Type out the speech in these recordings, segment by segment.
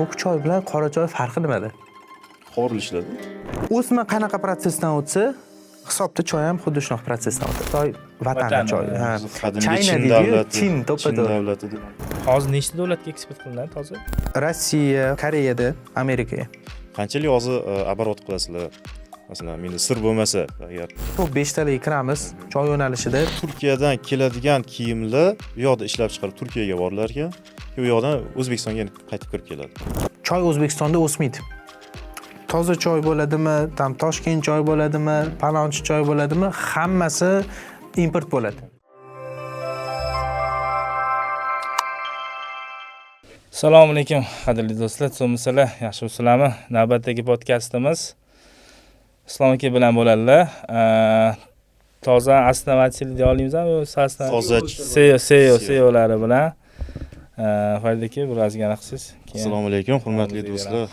ko'k choy bilan qora choy farqi nimada? Qovurilishadi. O'sma qanaqa prosesdan o'tsa, hisobda choy ham xuddi shunaqa prosesdan o'tadi. Choy vatan choy. Qadimgi Chin davlati. Chin Chin to'ppa-to'g'ri. davlati. Hozir nechta davlatga eksport qilinadi hozir? Rossiya, Koreyada, Amerikaga. Qanchalik hozir оборот qilasizlar? Masalan, menda sir bo'lmasa, agar Top 5 taga kiramiz choy yo'nalishida. Turkiyadan keladigan kiyimlar bu yoqda ishlab chiqarib Turkiyaga borilar ekan, u yoqdan O'zbekistonga qaytib kirib keladi. Choy O'zbekistonda o'smaydi. Toza choy bo'ladimi, tam Toshkent choy bo'ladimi, Palonchi choy bo'ladimi, hammasi import bo'ladi. Assalomu alaykum, qadrli do'stlar, so'misizlar, yaxshi bo'lsizlarmi? Navbatdagi podkastimiz Islom aka bilan bo'ladilar. Toza основатель deya olamizmi? Toza SEOlari bilan. Farida aka, biroz gana qilsiz. Assalomu alaykum, hurmatli do'stlar.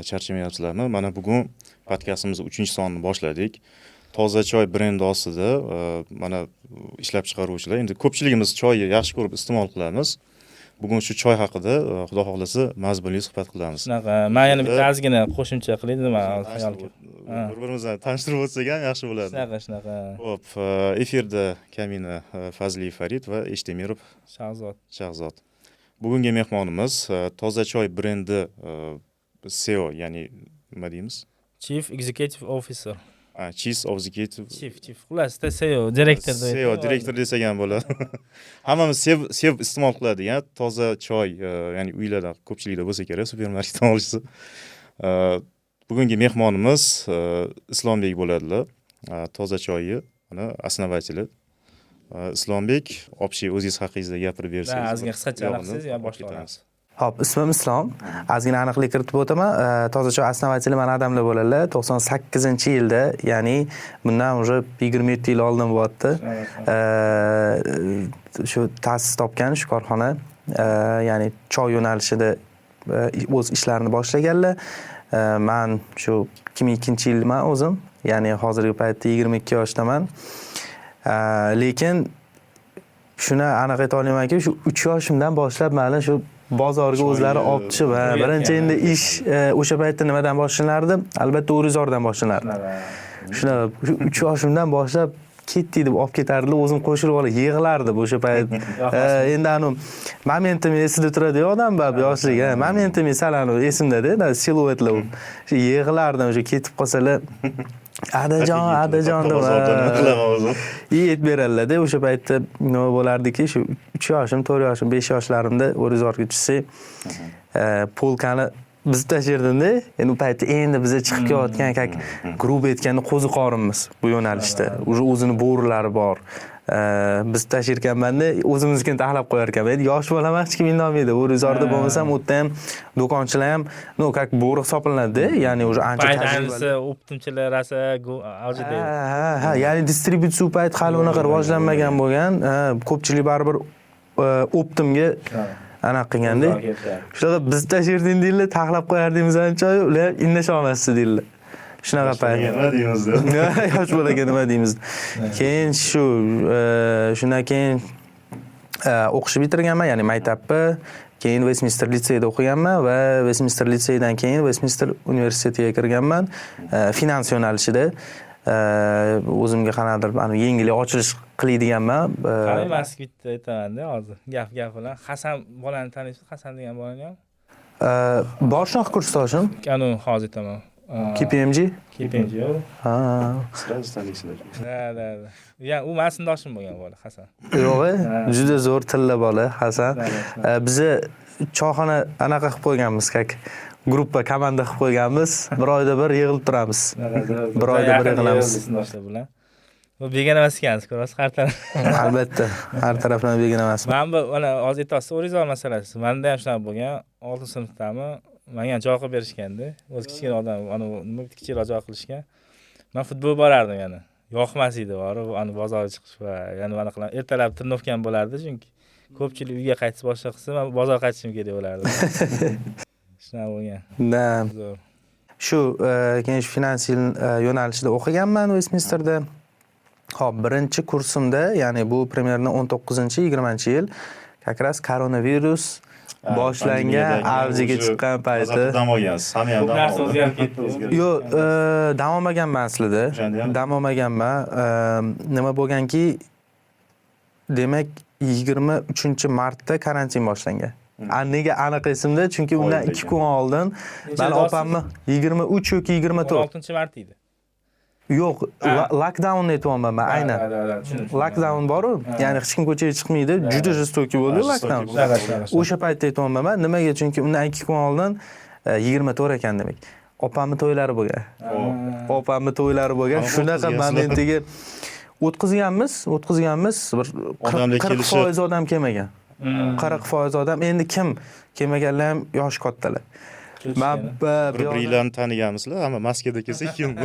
Charchamayapsizlarmi? Mana bugun podkastimizning 3-sonini boshladik. Toza choy brendi ostida mana ishlab chiqaruvchilar. Endi ko'pchiligimiz choyni yaxshi ko'rib iste'mol qilamiz. Bugun shu choy haqida, xudo xohlasa, mazmunli suhbat qilamiz. Shunaqa, men yana bitta ozgina qo'shimcha qilay dedim, xayol qildim. Bir-birimizni tanishtirib o'tsak ham yaxshi bo'ladi. Shunaqa. Xo'p, efirda Kamina Fazli Farid va Eshtemirov Shahzod. Bugungi mehmonimiz Toza choy brendi CEO, ya'ni nima deymiz? Chief Executive Officer. Chief Executive. Chief. Xullas, CEO, direktor deydi. CEO, direktor desak ham bo'ladi. Hammamiz sev iste'mol qiladigan toza choy, ya'ni uylarda ko'pchilikda bo'lsa kerak, supermarketdan olishsa. Bugungi mehmonimiz Islombek bo'ladilar. Toza choyi, mana основатели. Islombek, общий o'zingiz haqingizda gapirib bersangiz. Ozgina qisqacha qilasiz, yo boshlaymiz. Hop, ismim Islom. Ozgina aniqlik kiritib o'taman. Toza choy основатели mana odamlar bo'ladilar. 98-yilda, ya'ni bundan уже 27 yil oldin bo'lyapti. Shu ta'sis topgan shu korxona, ya'ni choy yo'nalishida o'z ishlarini boshlaganlar. Men shu 2002-yilman o'zim, ya'ni hozirgi paytda 22 yoshdaman. Lekin shuni aniq ayta olamanki, shu 3 yoshimdan boshlab meni shu bozorga o'zlari olib chiqib, birinchi endi ish o'sha paytda nimadan boshlanardi? Albatta O'rizordan boshlanardi. Shuna 3 yoshimdan boshlab ketdi deb olib ketardilar, o'zim qo'shilib olib yig'lardi o'sha payt. Endi momentim esida turadi odam bab yoshlik, momentim sal esimda-da, siluetlar. Shu yig'lardim, o'sha ketib qolsalar Adajon deb yeyib beradilar-da. O'sha paytda nima bo'lardiki, shu 3 yoshim, 4 yoshim, 5 yoshlarimda O'rizorga tushsak, polkani biz tashirdim-da. Endi u paytda endi biza chiqib kelayotgan, grup aytganda qo'ziqorinmiz bu yo'nalishda. O'zini bo'rilari bor. Biz tashirkanmanda o'zimiznikini taxlab qo'yar ekanman. Yosh bolaman, hech kim indolmaydi. O'rizorda bo'lmasam, u yerda ham do'konchilar ham, как bo'ri hisoblanadi-da, ya'ni o'sha ancha tajriba. Optimchilar rasa avjida. Ya'ni distributsiya payt hali unaqa rivojlanmagan bo'lgan. Ko'pchilik baribir optimga anaqa qilganda. Shunaqa biz tashirding deydilar, taxlab qo'yardingiz ancha, ular indasha olmasdi deydilar. Shunaqa payt. Nima deymizda? Yosh bolaga nima deymiz? Keyin shundan keyin o'qishni bitirganman, ya'ni maktabni, keyin Westminster litseyida o'qiganman va Westminster litseydan keyin Westminster universitetiga kirganman. Finans yo'nalishida o'zimga qanaqadir yengil ochilish qiladiganman. Qani Moskvada aytaman-da hozir. Gap bilan Hasan bolani taniysizmi? Hasan degan bolani ham? Bor shunaqa kursdoshim. Qani hozir aytaman. KPMG? yo'q. Sraz taniysizlar. Da. Ya, u men sindoshim bo'lgan bola Hasan. Yo'q, juda zo'r tilla bola Hasan. Biz choyxona anaqa qilib qo'yganmiz, gruppa, komanda qilib qo'yganmiz. Bir oyda bir yig'ilib turamiz. Bir oyda bir yig'ilamiz. Sindoshlar bilan. Bu begona emas ekansiz, ko'rasiz, har taraf. Albatta, har tarafdan begona emas. Men bu mana hozir aytasiz, O'rizor masalasi. Menda ham shunaqa bo'lgan. 6-sinfdami? Menga joy qilib berishganda, o'z kichkina odam, nima kichikroq joy qilishgan. Men futbol borardim yana. Yoqmas edi, borib, bozorga chiqish va yana mana qilaman. Ertalab trenirovkam bo'lardi, chunki ko'pchilik uyga qaytib boshqa qilsa, men bozorga qaytishim kerak bo'lardi. Shunaqa bo'lgan. Da. Shu keyin finans yo'nalishida o'qiganman Westminsterda. Xo'p, birinchi kursimda, ya'ni bu примерно 19-20 yil, как раз koronavirus boshlangan, avjiga chiqqan payti. Dam olgansiz. Ham ham Ko'p dam narsa oldi. o'zgarib ketdi. Yo'q, dam olmaganman aslida. O'shanda ham? Dam olmaganman. Nima bo'lganki, demak 23-martda karantin boshlangan. Nega aniq esimda? Chunki undan Oylik 2 kun oldin Necha mani opamni 23 yoki 24. 16-mart edi. Yo'q, lockdown aytyapman men aynan. Lockdown boru, ya'ni hech kim ko'chaga chiqmaydi. Juda jistoki bo'ldi lockdown. O'sha paytda aytyapman men. Nimaga? Chunki undan 2 kun oldin 24 ekan demak. Opamni to'ylari bo'lgan. Opamni to'ylari bo'lgan. Shunaqa momentga o'tkazganmiz, bir Odamlar 40% odam kelmagan. 40% odam. Endi kim kelmaganlar ham yosh kattalar. Men Bir-birlarni taniganmisizlar? Hamma maskada kelsa kim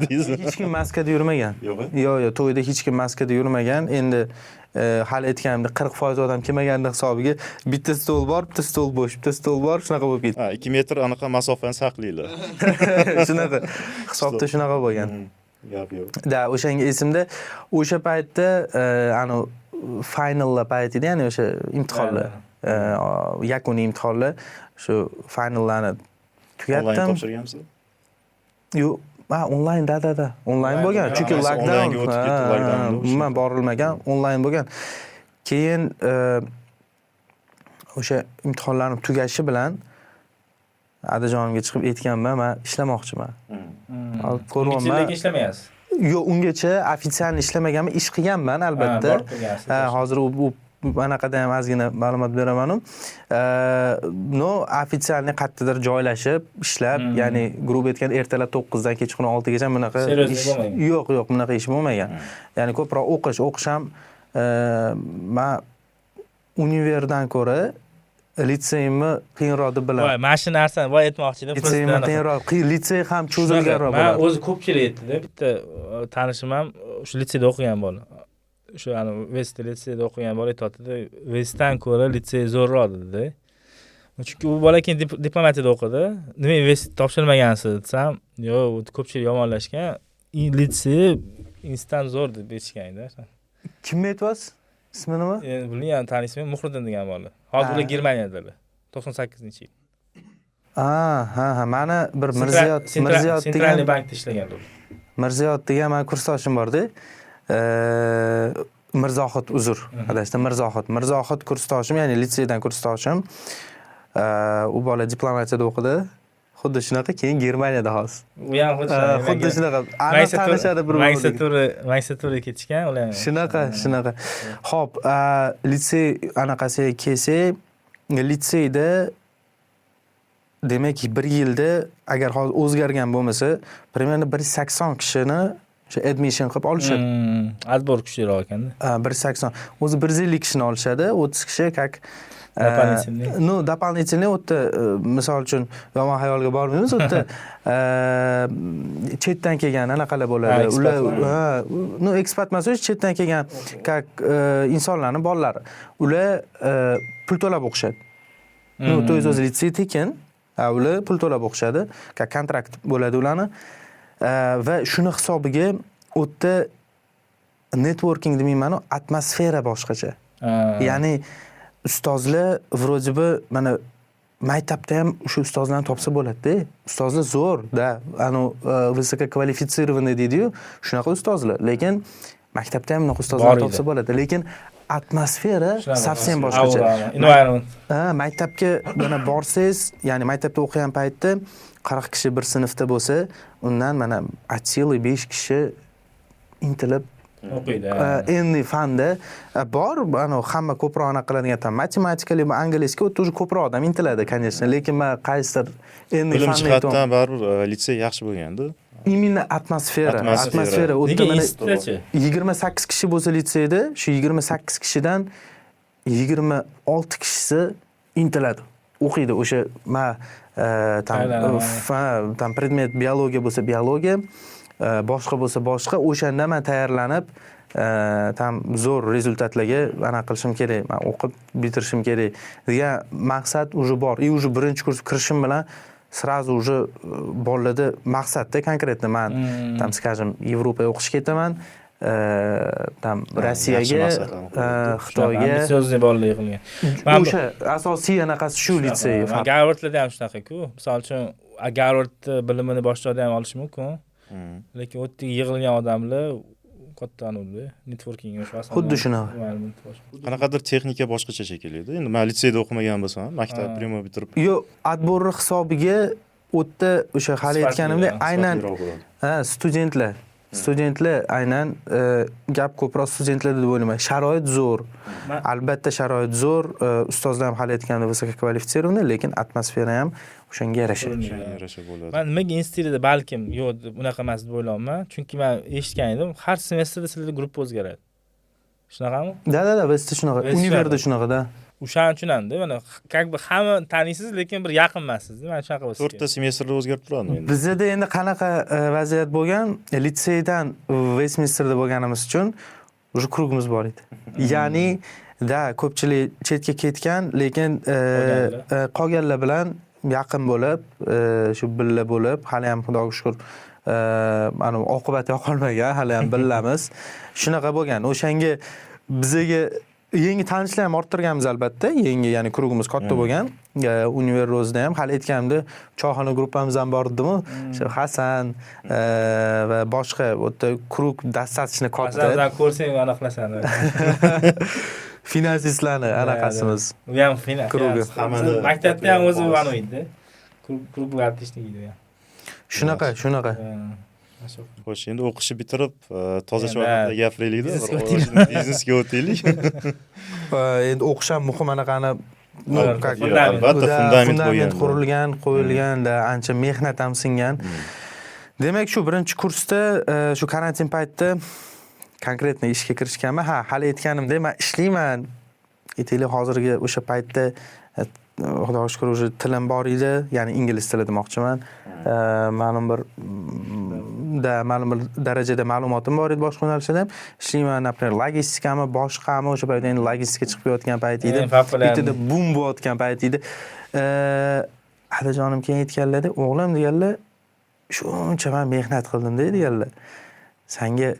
deysiz? hech kim maskada yurmagan. Yo'q. Yo'q, to'yda hech kim maskada yurmagan. Endi hali aytganimdek 40% odam kelmaganda hisobiga bitta stol bor, bitta stol bo'sh, bitta stol bor, shunaqa bo'lib ketdi. 2 metr anaqa masofani saqlaylar. Shunaqa hisobda shunaqa bo'lgan. Gap yo'q. Da, o'shanga esimda o'sha paytda ani finallar payti edi, ya'ni o'sha imtihonlar, yakuniy imtihonlar, shu finallarni Onlayn tugatdim. topshirganmisiz? Yo'q, onlayn da. Onlayn bo'lgan. Chunki lockdown. Onlaynga o'tib ketdi, lockdown. Umuman borilmagan, onlayn bo'lgan. Keyin o'sha imtihonlarni tugashi bilan adajonimga chiqib aytganman, men ishlamoqchiman. Ko'ryapman. Lekin ishlamayapsiz. Yo'q, ungacha ofitsial ishlamaganman, ish qilganman albatta. borib qilgansiz. Hozir u anaqada ham ozgina ma'lumot beraman. No, ofitsialni qayerdadir joylashib, ishlab, ya'ni grup aytgan ertalab 9 dan kechqurun 6 gacha bunaqa Seriozlik ish. bo'lmagan. Yo'q, bunaqa ish bo'lmagan. Ya'ni ko'proq o'qish ham men universitetdan ko'ra litseyimni qiyinroq deb Voy, bilaman. mana shu narsani voy aytmoqchi edim. Litseyimni qiyinroq, litsey ham cho'zilganroq Men bo'ladi. o'zi ko'pchilik aytdi-da, bitta tanishim ham shu litseyda o'qigan bola. Shu West litseyda o'qigan bola aytdi, Westdan ko'ra litsey zo'rroq dedi. Chunki u bola keyin diplomatiyada o'qidi. Nima West topshirmagansiz desam, yo'q, ko'pchilik yomonlashgan. Litsey instan zo'r deb aytishgan-da. Kimni aytyapsiz? Ismi nima? Bilmayman, tanishim Muhriddin degan bola. Hozir ular Germaniyadalar. 98-yil. Ha, mana bir Mirziyot Centralniy degan bankda ishlaganlar. Mirziyot degan men kursdoshim bor-da. Mirzohid uzr, adashdim, Mirzohid kursdoshim, ya'ni litseydan kursdoshim. U bola diplomatiyada o'qidi. Xuddi shunaqa keyin Germaniyada hozir. U ham Xuddi shunaqa. Ana tanishadi bir Magistraturaga ketishgan ular. Shunaqa. Xo'p, litsey anaqasiga kelsak, litseyda demak 1 yilda agar hozir o'zgargan bo'lmasa, примерно 180 kishini o'sha admission qilib olishadi. Отбор kuchliroq ekanda. 180. O'zi 150 kishini olishadi, 30 kishi как дополнительный o'tda misol uchun yomon xayolga bormaymiz, o'tda chetdan kelgan anaqalar bo'ladi. Ular ekspat emas, chetdan kelgan как insonlarning bolalari. Ular pul to'lab o'qishadi. O'zi litsey tekin, ular pul to'lab o'qishadi, kontrakt bo'ladi ularni. Va shuni hisobiga o'tda networking demayman, atmosfera boshqacha. Ya'ni ustozlar вроде бы mana maktabda ham shu ustozlarni topsa bo'ladi-da. Ustozlar zo'r-da, высококвалифицированный deydi-yu, shunaqa ustozlar. Lekin maktabda ham unaqa ustozlarni topsa bo'ladi. Lekin atmosfera совсем boshqacha. Environment. Maktabga mana borsangiz, ya'ni maktabda o'qigan paytda 40 kishi bir sinfda bo'lsa, undan mana от силы 5 kishi intilib o'qiydi. Endi fanda bor, hamma ko'proq anaqa qiladigan matematikali, angliyskiga o'tib ko'proq odam intiladi, конечно, lekin men qaysidir endi Bilim fanni jihatdan baribir litsey yaxshi bo'lganda. Именно atmosfera o'tda mana 28 kishi bo'lsa litseyda, shu 28 kishidan 26 kishisi intiladi, o'qiydi. O'sha tam predmet biologiya bo'lsa biologiya, boshqa bo'lsa boshqa, o'shanda men tayyorlanib tam zo'r rezultatlarga ana qilishim kerak, men o'qib bitirishim kerak degan maqsad уже bor. И уже birinchi kurs kirishim bilan сразу уже bolalarda maqsadda konkretно men tam skажем Yevropaga o'qishga ketaman, tam yaxshi Rossiyaga, maqsadlarni qo'yibdi. Xitoyga ambitsiozni bolalar qilgan. Men o'sha asosiy anaqasi shu litsey. man Garvardlarda ham shunaqa-ku. Misol uchun Garvard bilimini boshlarda ham olish mumkin. Lekin u yerda yig'ilgan odamlar katta networking o'sha asosan. Xuddi shunaqa. Qanaqadir texnika boshqacha shekilli. Endi men litseyda o'qimagan bo'lsam, maktab primo bitirib Yo, adborri hisobiga u yerda o'sha hali aytganimdek aynan studentlar aynan gap ko'proq studentlarda deb o'ylayman. Sharoit zo'r. Albatta sharoit zo'r. Ustozlar ham hali aytganda высококвалифицированный, lekin atmosfera ham o'shanga yarasha. yarasha bo'ladi. Men nimaga institutda balkim yo'q deb unaqa emas deb o'ylayman. Chunki men eshitgan edim, har semestrda sizlarda gruppa o'zgaradi. Shunaqami? Da, bizda shunaqa. Universitetda shunaqa-da. O'shaning uchun ham mana как бы hamma taniysiz, lekin bir yaqin emassiz. Mana shunaqa bo'lsa. 4 ta semestrda o'zgarib turadimi endi? Bizda endi qanaqa vaziyat bo'lgan? Litseydan Westminsterda bo'lganimiz uchun уже krugimiz bor edi. Ya'ni ko'pchilik chetga ketgan, lekin qolganlar bilan yaqin bo'lib, shu billa bo'lib, hali ham Xudoga shukr, mana oqibati yo'qolmagan, hali ham billamiz. Shunaqa bo'lgan. O'shanga bizga yangi tanishlar ham orttirganmiz albatta. Yangi, ya'ni krugimiz katta bo'lgan. Univers Rose'da ham hali aytganimda choyxona gruppamiz ham bor edimi? Shu Hasan va boshqa o'ta krug dastatchni katta. Hasandan ko'rsang aniqlasan. Finansistlarni anaqasimiz. U ham finans. Krugi. Maktabda ham o'zi mana edi. Krug artistlik edi ham. Shunaqa. Xo'sh, endi o'qishni bitirib, toza choyxonada gapiraylik-da, biznesga o'taylik. Endi o'qish ham muhim anaqani albatta fundament qo'yilganda ancha mehnat ham singan. Demak, shu birinchi kursda shu karantin paytida konkretno ishga kirishganman. Hali aytganimdek, men ishlayman. Aytaylik, hozirgi o'sha paytda Xudoga shukr o'sha tilim bor edi, ya'ni ingliz tili demoqchiman. Ma'lum bir darajada ma'lumotim bor edi boshqa yo'nalishda. Ishlayman, например, logistikami, boshqami, o'sha paytda endi logistika chiqib yotgan payt edi. Bitta boom bo'layotgan payt edi. Adajonim keyin aytganlar, o'g'lim deganlar, shuncha men mehnat qildim deganlar. Senga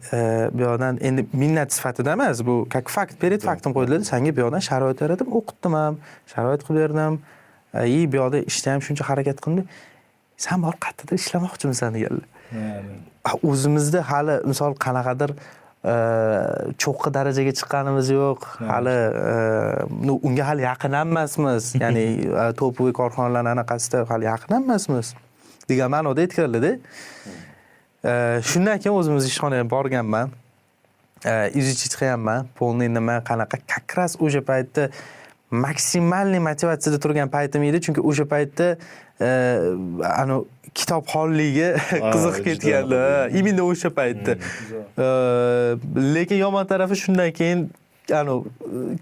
bu yoqdan endi minnat sifatida emas, bu как fakt, перед faktim qo'ydilar. Senga bu yoqdan sharoit yaratib o'qitdim ham, sharoit qilib berdim. Bu yoqda ishda ham shuncha harakat qildim. Sen bor qayerdadir ishlamoqchimisan deganlar. O'zimizda hali misol qanaqadir cho'qqi darajaga chiqqanimiz yo'q. Hali unga hali yaqin emasmiz. Ya'ni to'pli korxonalar anaqasida hali yaqin emasmiz degan ma'noda aytganlar-da. Shundan keyin o'zimiz ishxonaga borganman. Izchit qilganman. Polniy nima qanaqa как раз o'sha paytda maksimalniy motivatsiyada turgan paytim edi, chunki o'sha paytda kitobxonligiga qiziqib ketganlar. Imенно o'sha paytda. Lekin yomon tarafi shundan keyin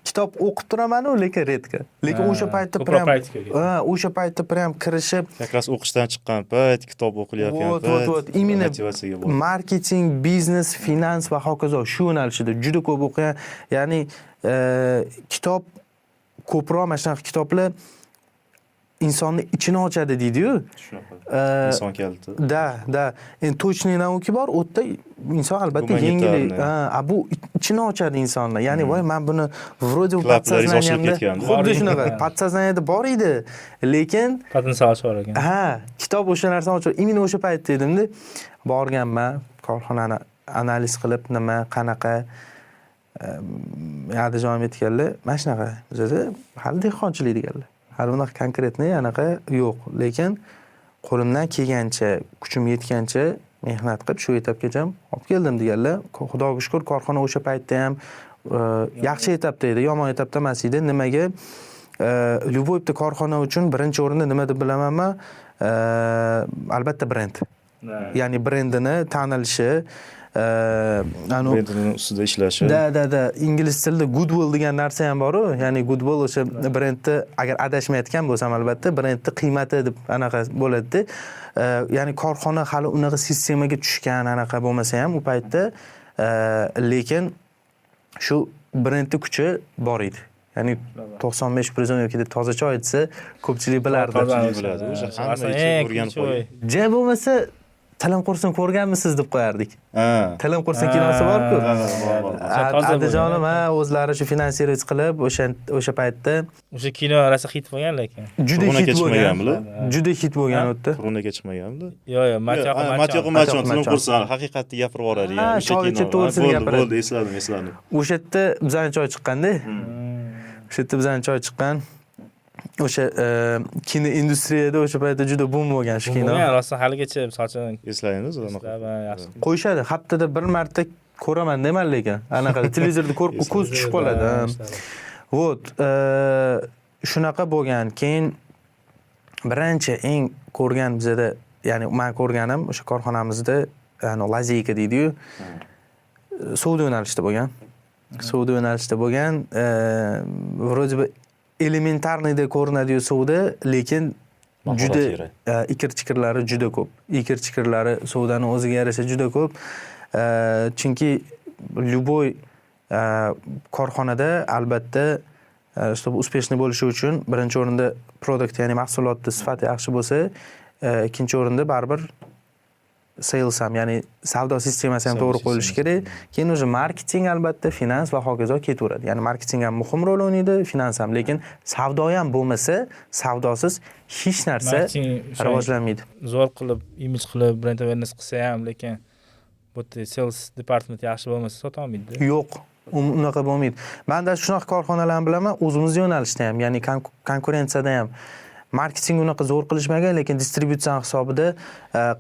kitob o'qib turaman-ku, lekin redka. Lekin o'sha paytda prям kirishib, как раз o'qishdan chiqqan payt, kitob o'qilayotgan payt, именно motivatsiyaga bo'ldi. Marketing, biznes, finans va hokazo shu yo'nalishida juda ko'p o'qigan. Ya'ni kitob ko'proq mana shunaqa kitoblar insonni ichini ochadi deydi-yu. Shunaqa. Inson kaliti. Da. Endi точный nauki bor, u yerda inson albatta yengillik. Bu ichini ochadi insonni. Ya'ni voy, men buni вроде подсознанiyamda xuddi shunaqa подсознанiyada bor edi, lekin potensial ochar ekan. Kitob o'sha narsani ochar. Именно o'sha paytda edimda borganman, korxonani analiz qilib, nima, qanaqa Adajonim aytganlar, mana shunaqa bizda hali dehqonchilik deganlar. Hali bunaqa konkretniy anaqa yo'q, lekin qo'limdan kelgancha, kuchim yetgancha mehnat qilib shu etapgacha olib keldim deganlar. Xudoga shukr, korxona o'sha paytda ham yaxshi etapda edi, yomon etapda emas edi. Nimaga? Любой bitta korxona uchun birinchi o'rinda nima deb bilamanman? Albatta brend. Ya'ni brendini tanilishi, brendning ustida ishlashi. Da. Ingliz tilida goodwill degan narsa ham bor-ku. Ya'ni goodwill o'sha brendni, agar adashmayotgan bo'lsam albatta, brendni qiymati deb anaqa bo'ladi. Ya'ni korxona hali unaqa sistemaga tushgan anaqa bo'lmasa ham u paytda, lekin shu brendning kuchi bor edi. Ya'ni 95% yoki deb tozacha aytsa, ko'pchilik bilardi. O'sha hamma ichib o'rganib qo'ygan. Ja bo'lmasa tilim qursin ko'rganmisiz deb qo'yardik. Ha. Tilim qursin kinosi bor-ku. bor. Toza Andijonim o'zlari shu finansировать qilib o'sha paytda O'sha kino rosa hit bo'lgan lekin. juda Turg'unga hit bo'lgan. chiqmaganmi? Juda hit bo'lgan o'tda. Turg'unga chiqmaganmi? Yo'q, Matyoq Machon tilim qursin haqiqatni gapirib yuboradi Ha, o'sha choycha kino. to'g'risini gapiradi. Bo'ldi, esladim. O'sha yerda bizani choy chiqqanda, o'sha yerda bizani choy chiqqan. O'sha kino industriyada o'sha paytda juda boom bo'lgan shu kino. Bo'lgan rosa haligacha sochini Eslaymiz unaqa. yaxshi. Qo'yishadi, haftada bir marta ko'raman deyman lekin. Anaqa televizorda ko'rib ko'z tushib qoladi. Вот, shunaqa bo'lgan. Keyin birinchi eng ko'rgan bizada, ya'ni men ko'rganim o'sha korxonamizda, ya'ni lazeyka deydi-yu. Savdo yo'nalishida bo'lgan. Savdo yo'nalishida bo'lgan, вроде бы elementarniyda ko'rinadi-yu savdo, lekin juda ikir-chikirlari juda ko'p. Ikir-chikirlari savdoni o'ziga yarasha juda ko'p. Chunki любой korxonada albatta чтобы успешный bo'lishi uchun birinchi o'rinda produkt, ya'ni mahsulotning sifati yaxshi bo'lsa, ikkinchi o'rinda baribir sales ham, ya'ni savdo sistemasi ham to'g'ri qo'yilishi kerak. Keyin o'sha marketing albatta, finans va hokazo ketaveradi. Ya'ni marketing ham muhim rol o'ynaydi, finans ham, lekin savdo ham bo'lmasa, savdosiz hech narsa rivojlanmaydi. Zo'r qilib, image qilib, brand awareness qilsa ham, lekin bu sales department yaxshi bo'lmasa sota olmaydi. Yo'q, unaqa bo'lmaydi. Menda shunaqa korxonalarni bilaman, o'zimiz yo'nalishda ham, ya'ni konkurensiyada ham marketing unaqa zo'r qilishmagan, lekin distributsiya hisobida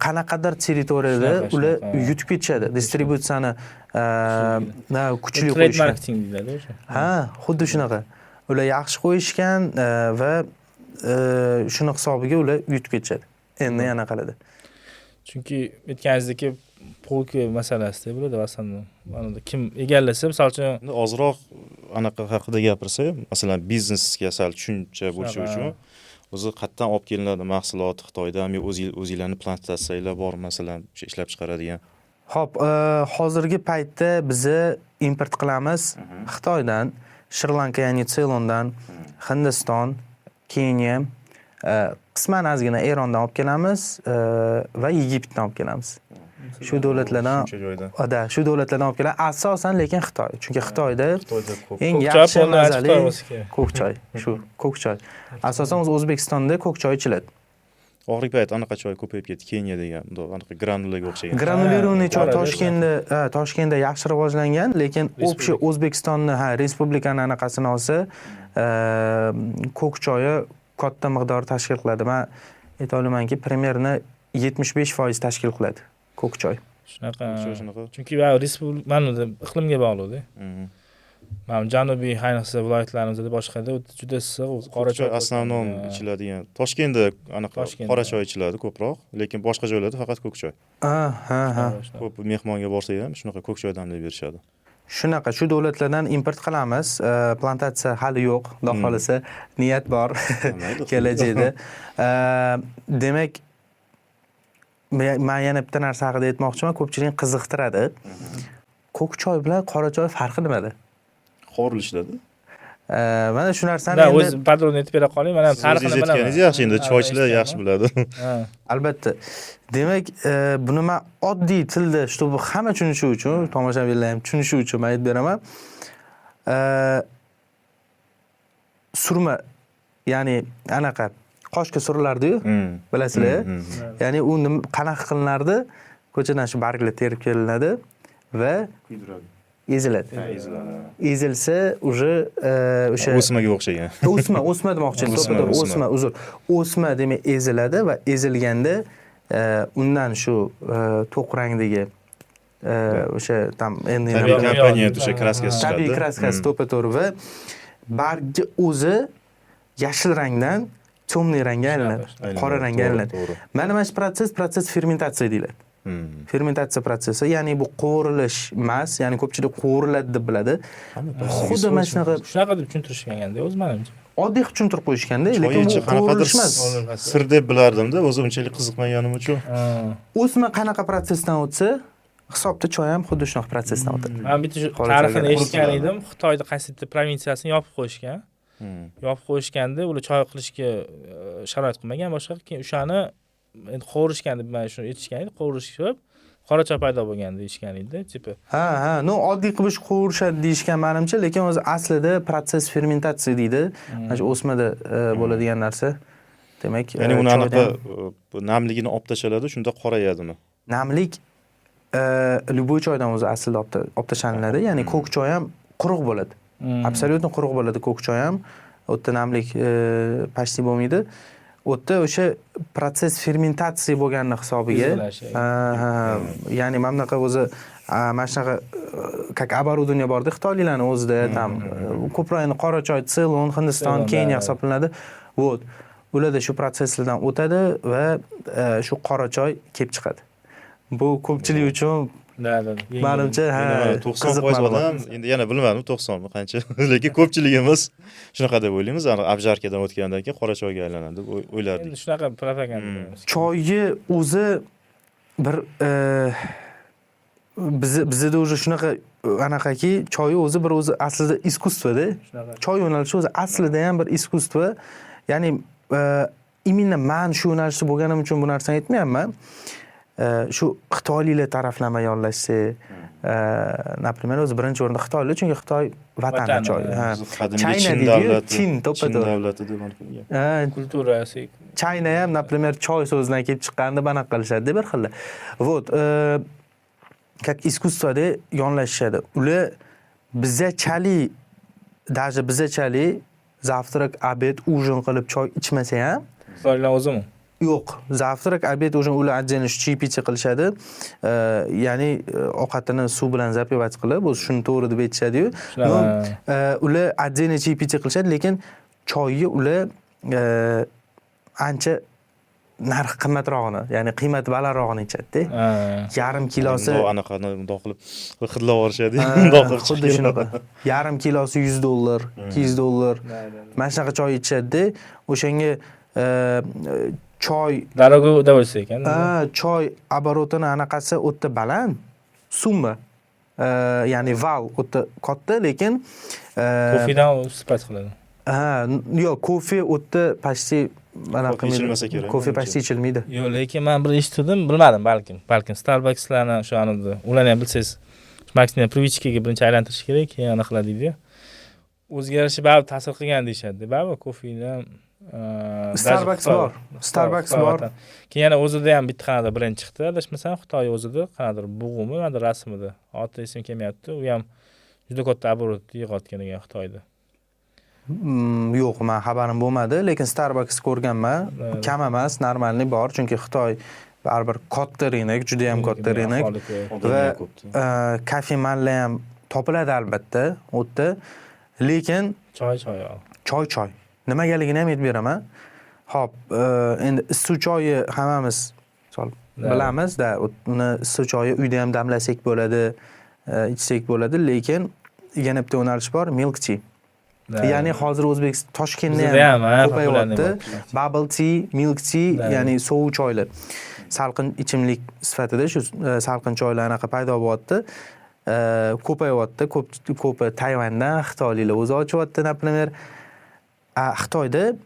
qanaqadir territoriyada ular yutib ketishadi. Distributsiyani kuchli trade qo'yishgan. marketing deyiladi o'sha. Ha, xuddi shunaqa. Ular yaxshi qo'yishgan va shuni hisobiga ular yutib ketishadi. Endi yana qiladi. Chunki aytganingizdek polka masalasida bo'ladi aslida. Mana kim egallasa, misol uchun Ozroq anaqa haqida gapirsa, masalan, biznesga sal tushuncha bo'lishi uchun o'zi qayerdan olib kelinadi mahsulot? Xitoydan yoki o'zingizlarning plantatsiyalar bor, masalan, o'sha ishlab chiqaradigan. Xo'p, hozirgi paytda biz import qilamiz Xitoydan, Shri-Lanka, ya'ni Ceylondan, Hindiston, Keniya, qisman ozgina Erondan olib kelamiz va Egiptdan olib kelamiz. Shu davlatlardan, shu davlatlardan olib kelamiz. Asosan lekin Xitoy. Chunki Xitoyda eng yaxshi mazali ko'k choy, shu ko'k choy. Asosan O'zbekistonda ko'k choy ichiladi. Oxirgi payt anaqa choy ko'payib ketdi, Keniya degan, anaqa granulaga o'xshagan. Granulirованный choy Toshkentda yaxshi rivojlangan, lekin общий O'zbekistonni, respublikani anaqasini olsa, ko'k choyi katta miqdor tashkil qiladi. Men ayta olamanki, примерно 75% tashkil qiladi ko'k choy. Shunaqa. Chunki respublika iqlimga bog'liq-da. Mana janubiy ayniqsa viloyatlarimizda boshqada juda issiq, qora choy asnonom ichiladigan. Toshkentda anaqa qora choy ichiladi ko'proq, lekin boshqa joylarda faqat ko'k choy. Ha. Ko'p mehmonga borsa ham shunaqa ko'k choy damlab berishadi. Shunaqa shu davlatlardan import qilamiz. Plantatsiya hali yo'q, xudo xolisa, niyat bor kelajakda. Demak, men yana bitta narsa haqida aytmoqchiman, ko'pchilik qiziqtiradi. Ko'k choy bilan qora choy farqi nimada? Qo'rilishadi. Mana shu narsani endi o'z padronni aytib bera qoling, mana farqini bilaman. Aytganingiz yaxshi, endi choychilar yaxshi biladi. Albatta. Demak, buni men oddiy tilda, чтобы hamma tushunishi uchun, tomoshabinlar ham tushunishi uchun men aytib beraman. Surma, ya'ni anaqa qoshga surilardi-yu, bilasizlar. Ya'ni u qanaqa qilinardi? Ko'chadan shu barglar terib kelinadi va eziladi. Ezilsa уже o'sha o'smaga o'xshagan. O'sma demoqchiman, to'g'ri, uzr. O'sma demak eziladi va ezilganda undan shu to'q rangdagi o'sha tam endi komponent o'sha kraskasi chiqadi. Tabiiy kraskasi to'g'ri va bargi o'zi yashil rangdan temniy rangga aylanadi, qora rangga aylanadi. Mana shu proses fermentatsiya deyiladi. Fermentatsiya prosesi, ya'ni bu qo'rilish emas, ya'ni ko'pchilik qo'riladi deb biladi. Xuddi mana shunaqa deb tushuntirishganda o'z menimcha. Oddiy tushuntirib qo'yishganda, lekin bu qo'rilish emas. Sir deb bilardim-da, o'zim unchalik qiziqmaganim uchun. O'sma qanaqa prosesdan o'tsa, hisobda choy ham xuddi shunaqa prosesdan o'tadi. Men bitta tarixini eshitgan edim. Xitoyda qaysidir provinsiyasini yopib qo'yishgan. Yopib qo'yishganda ular choy qilishga sharoit qilmagan, boshqa keyin o'shani endi qovurishgan deb mana shuni aytishgan edi, qovurishib qora choy paydo bo'lgan deyishgan edi, tipi. Ha, no oddiy qilib qovurishadi deyishgan menimcha, lekin o'zi aslida protsess fermentatsiya deydi. Mana shu o'smada bo'ladigan narsa. Demak, ya'ni uni anaqa choydan- bu namligini olib tashaladi, shunda qorayadimi? namlik любой choydan o'zi aslida olib tashlanadi. Ya'ni ko'k choy ham quruq bo'ladi. Absolyutno quruq bo'ladi ko'k choy ham. U yerda namlik почти bo'lmaydi. U yerda o'sha protsess fermentatsiya bo'lganini hisobiga. Izolash, Ya'ni mana bunaqa o'zi mana shunaqa как оборудование borda xitoyliklarni o'zida tam ko'proq qora choy Ceylon, Hindiston, Ceylon, Keniya да. hisoblanadi. Вот. Ularda shu protsesslardan o'tadi va shu qora choy kelib chiqadi. Bu ko'pchilik uchun Da. menimcha Endi 90% ma'lumot. odam endi yana bilmadim 90 mi qancha, lekin ko'pchiligimiz shunaqa deb o'ylaymiz, abjarkadan o'tgandan keyin qora choyga aylanadi deb o'ylardik. Endi shunaqa propaganda. Choyni o'zi bir bizda уже shunaqa anaqaki, choy o'zi bir o'zi aslida искусство-da. Shunaqa. Choy yo'nalishi o'zi aslida ham bir искусство. Ya'ni именно men shu yo'nalishda bo'lganim uchun bu narsani aytmayapman. Shu xitoyliklar taraflama yollashsa, например, o'zi birinchi o'rinda xitoylar, chunki Xitoy vatani Vatani, choy. Ha. Qadimgi China Chin deydi-yu, davlati. Chin, to'ppa-to'g'ri. Chin davlati deb aytilgan. Kulturasi. China ham, например, choy so'zidan kelib chiqqanda banaqa qilishadi bir xil. Вот, как искусствоda yonlashishadi. Ular bizachalik, даже bizachalik завтрак, обед, ужин qilib choy ichmasa ham Xitoylar o'zimi? yo'q. Завтрак, обед, ужин ular отдельно чай-picha qilishadi. Ya'ni ovqatini suv bilan zapivать qilib, o'zi shuni to'g'ri deb aytishadi-yu. Ular отдельно чай-picha qilishadi, lekin choyni ular ancha narxi qimmatrog'ini, ya'ni qiymati balandrog'ini ichadi-da. Yarim kilosi Anaqani mundoq qilib hidlab yuborishadi, mundoq qilib xuddi shunaqa. Yarim kilosi $100, $200. Mana shunaqa choy ichadi-da. O'shanga choy Darago bo'lsa ekan. choy оборотini anaqasi o'tda baland, summa. Ya'ni val o'tda katta, lekin Kofidan sifat qiladi. yo'q, kofe o'tda почти Kofe ichilmasa kerak. Kofe почти ichilmaydi. Yo'q, lekin men bir eshitdim, bilmadim balkim Starbucks'larni o'sha anida, ularni ham bilsangiz, maksimum privichkaga birinchi aylantirish kerak, keyin anaqa qiladi deydi. O'zgarishi baribir ta'sir qilgan deyshadi. Baribir kofedan Starbucks bor. Starbucks bor. Keyin yana o'zida ham bitta qanaqa brend chiqdi. Adashmasam Xitoy o'zida qanadir bug'umi, mana rasmida. Oti esim kelmayapti. U ham juda katta оборот yig'otgan ekan Xitoyda. Yo'q, men xabarim bo'lmadi, lekin Starbucks ko'rganman. Kam emas, normalni bor, chunki Xitoy baribir katta rynok, juda ham katta rynok. Va kafemanlar ham topiladi albatta, u yerda. Lekin choy. Nimagaligini ham aytib beraman. Xo'p, endi issiq choyni hammamiz bilamiz-da, uni issiq choyni uyda ham damlasak bo'ladi, ichsak bo'ladi, lekin yana bitta yo'nalish bor, milk tea. Ya'ni hozir O'zbekiston Toshkentda ham ko'payyapti. Bubble tea, milk tea, ya'ni sovuq choylar. Salqin ichimlik sifatida shu salqin choylar anaqa paydo bo'lyapti. Ko'payyapti. Ko'pi Tayvandan xitoyliklar o'zi ochyapti, например. Xitoyda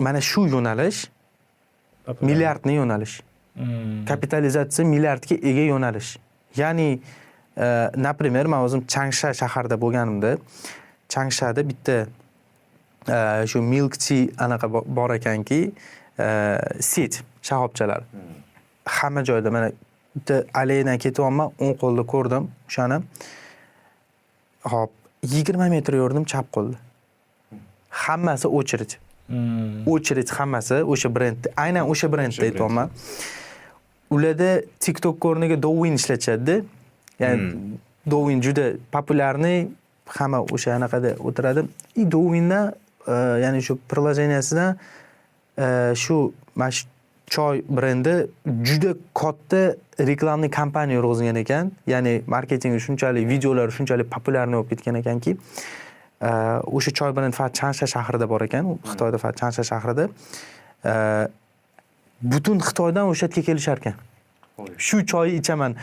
mana shu yo'nalish milliardni yo'nalish. Kapitalizatsiya milliardga ega yo'nalish. Ya'ni например, men o'zim Changsha shaharda bo'lganimda, Changshada bitta shu milk tea anaqa bor ekanki, set shahobchalar. Hamma joyda mana bitta aleydan ketyapman, 10 qo'lda ko'rdim o'shani. Hop, 20 metr yurdim chap qo'lda. Hammasi очередь. Очередь hammasi o'sha brend, aynan o'sha brendda aytayapman. Ularda TikTok o'rniga Douyin ishlatishadi. Ya'ni Douyin juda populyarniy, hamma o'sha anaqada o'tiradi. Douyindan, ya'ni shu приложениесidan shu mash choy brendi juda katta reklamni kompaniya yurg'izgan ekan. Ya'ni marketingi shunchalik, videolari shunchalik populyarniy bo'lib ketgan ekanki, o'sha choy brendi faqat Changsha shahrida bor ekan, Xitoyda faqat Changsha shahrida. Butun Xitoydan o'sha yerga kelishar ekan. shu choyni ichaman.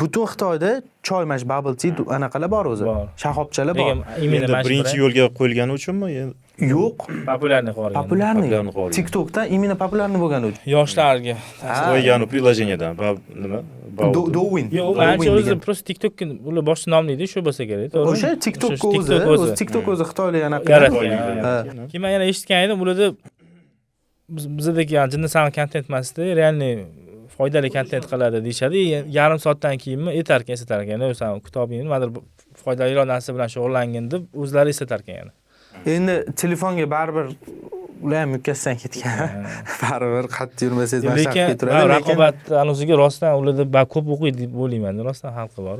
Butun Xitoyda choy mash bubble tea anaqalar bor o'zi. Bor. Shahobchalar bor. Lekin именно Endi mana shu birinchi brend yo'lga qo'yilgani uchunmi? Yo'q, populyarniy qilib yuborgan. populyarniy. Populyarniy qilib TikTokda именно populyarniy bo'lgani uchun. Yoshlarga. Qo'ygani приложениyadan. Nima? Dowin. Yo'q, manimcha o'zi просто TikTok ular boshqa nomlaydi, shu bo'lsa kerak, to'g'rimi? O'sha TikTok o'zi TikTok o'zi Xitoylik anaqa yaratgan. Keyin men yana eshitgan edim, ularda bizdagi yani jinnisam kontent emasda, realniy foydali kontent qiladi deyshadi. Yarim soatdan keyinmi etarkan, eslatarkan. O'sha kitobingni nimadir foydaliroq narsa bilan shug'ullangin deb o'zlari eslatarkan yana. Endi telefonga baribir ular ham mukkasidan ketgan. Baribir qattiq yurmasangiz mashaq Lekin keturadi. raqobat anusiga rostdan ularda ko'p o'qiydi deb o'ylayman. Rostdan xalqi bor.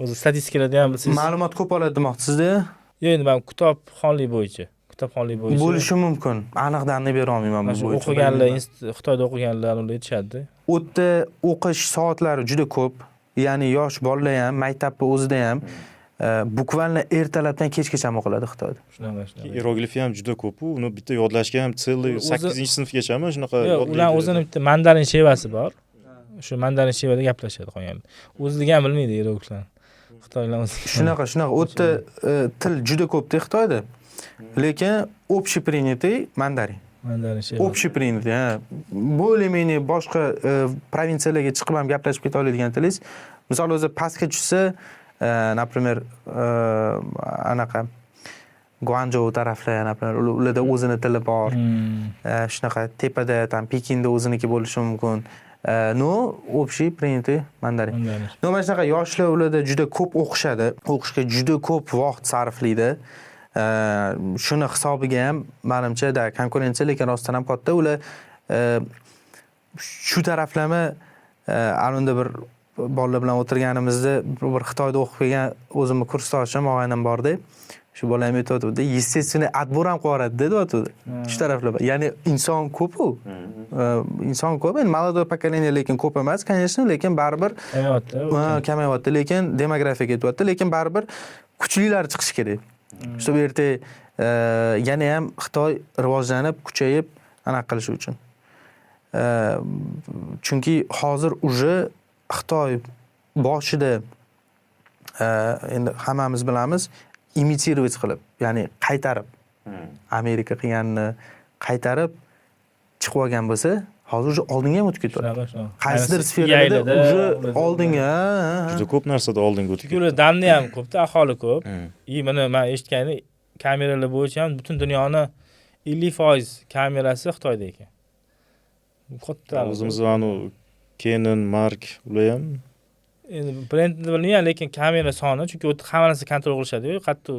O'zi statistikalarda ham bilsangiz. Ma'lumot ko'p oladi demoqchisizda. Yo'q, endi men kitobxonlik bo'yicha Bo'lishi mumkin. Aniqdan bera olmayman bu bo'yicha. o'qiganlar, Xitoyda o'qiganlar ular aytishadi. U yerda o'qish soatlari juda ko'p. Ya'ni yosh bolalar ham, maktabni o'zida ham bukvalni ertalabdan kechgacha o'qiladi Xitoyda. Shunaqa. Hieroglifi ham juda ko'p. Uni bitta yodlashga ham celly 8-sinfgachami shunaqa Yo'q, ular o'zini bitta mandarin shevasi bor. Shu mandarin shevada gaplashadi qolganlar. O'zligi ham bilmaydi hierogliflarni. Xitoylar o'zi. Shunaqa. U yerda til juda ko'pda Xitoyda. Lekin общепринятый mandarin. Mandarin sheva. Общепринятый, ha. Более-менее boshqa provinsiyalarga chiqib ham gaplashib keta oladigan tilingiz. Misol o'zi pastga tushsa, например, anaqa Guangzhou taraflar, например, ularda o'zini tili bor. Shunaqa tepada, tam Pekinda o'ziniki bo'lishi mumkin. No, общепринятый mandarin. No, mana shunaqa yoshlar ularda juda ko'p o'qishadi. O'qishga juda ko'p vaqt sarflaydi. Shuni hisobiga ham menimcha konkurensiya lekin rostdan ham katta. Ular shu taraflama alunda bir bolalar bilan o'tirganimizda bir Xitoyda o'qib kelgan o'zimni kursdoshim og'aynim bordi. Shu bola ham aytayotdi, естественный отбор ham qilardi deyapti. Shu taraflar. Ya'ni inson ko'p-ku. Inson ko'p, endi молодой поколение lekin ko'p emas, конечно, lekin baribir kamayapti, lekin demografiya ketyapti, lekin baribir kuchlilar chiqishi kerak. Shu yerda yana ham Xitoy rivojlanib, kuchayib anaqa qilish uchun. Chunki hozir уже Xitoy boshida endi hammamiz bilamiz, imitirovat qilib, ya'ni qaytarib Amerika qilganini qaytarib chiqib olgan bo'lsa, hozir уже oldinga ham o'tib ketyapti. Qaysidir sferada уже oldinga juda ko'p narsada oldinga o'tib ketdi. Damni ham ko'pda, aholi ko'p. Mana men eshitganim kameralar bo'yicha ham butun dunyoni 50% kamerasi Xitoyda ekan. Katta. O'zimiz anu Canon, Mark ular ham endi brendni bilmayman, lekin kamera soni, chunki u hamma narsa kontrol qilishadi-yu, qattiq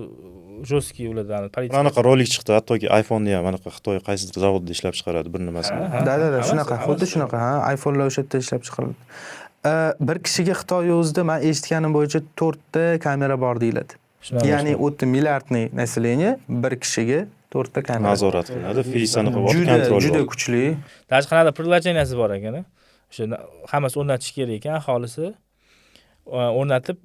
jostki ulardan politsiya. Anaqa rolik chiqdi, hattoki iPhone'ni ham anaqa Xitoy qaysidir zavodda ishlab chiqaradi bir nimasini. Da, shunaqa, xuddi shunaqa, ha, iPhone'lar o'sha yerda ishlab chiqariladi. Bir kishiga Xitoy o'zida men eshitganim bo'yicha 4 ta kamera bor deyiladi. Ya'ni 30 milliardni naselение bir kishiga 4 ta kamera nazorat qiladi, face-ni kontrol. Juda kuchli. Даже qanaqa приложениyaси bor ekan. O'sha hammasi o'rnatish kerak ekan, aholisi o'rnatib,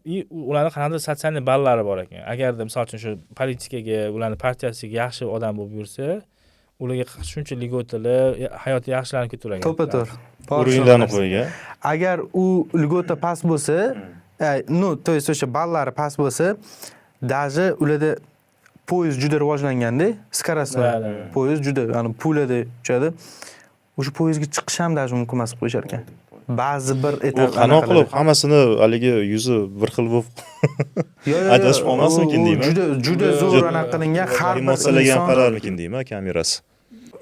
ularning qanday sotsial ballari bor ekan. Agarda misol uchun shu politikaga, ularning partiyasiga yaxshi odam bo'lib yursa, ularga shuncha ligotalar, hayoti yaxshilanib ketaveradi. To'ppa-to'g'ri. O'rinlarni qo'ygan. Agar u ligota past bo'lsa, то есть o'sha ballari past bo'lsa, даже ularda poyezd juda rivojlanganda, скоростной poyezd juda, ya'ni pulada uchadi. O'sha poyezdga chiqish ham даже mumkin emas qo'yishar ekan. Ba'zi bir etap qanaqa qilib hammasini haligi yuzi bir xil bo'lib adashib qolmasmikin deyman. Juda zo'r anaqa qilingan, har bir emotsiyalarga ham qararmikin deyman, kamerasi.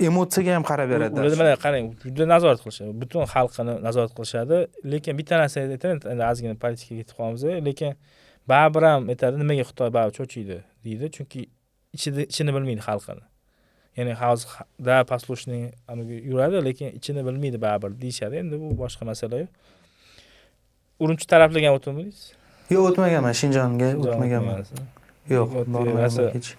Emotsiyaga ham qarab beradi. Ular mana qarang, juda nazorat qilishadi. Butun xalqini nazorat qilishadi. Lekin bitta narsa aytadi, endi ozgina politikaga ketib qolamiz, lekin baribir ham aytadi, nimaga Xitoy baribir cho'chiydi deydi, chunki ichini bilmaydi xalqini. Ya'ni hozir послушный yuradi, lekin ichini bilmaydi baribir deyshadi. Endi bu boshqa masala. Urumchi taraflarga ham o'tmadingiz? Yo'q, o'tmaganman, Shinjonga o'tmaganman. Yo'q, bormadim hech.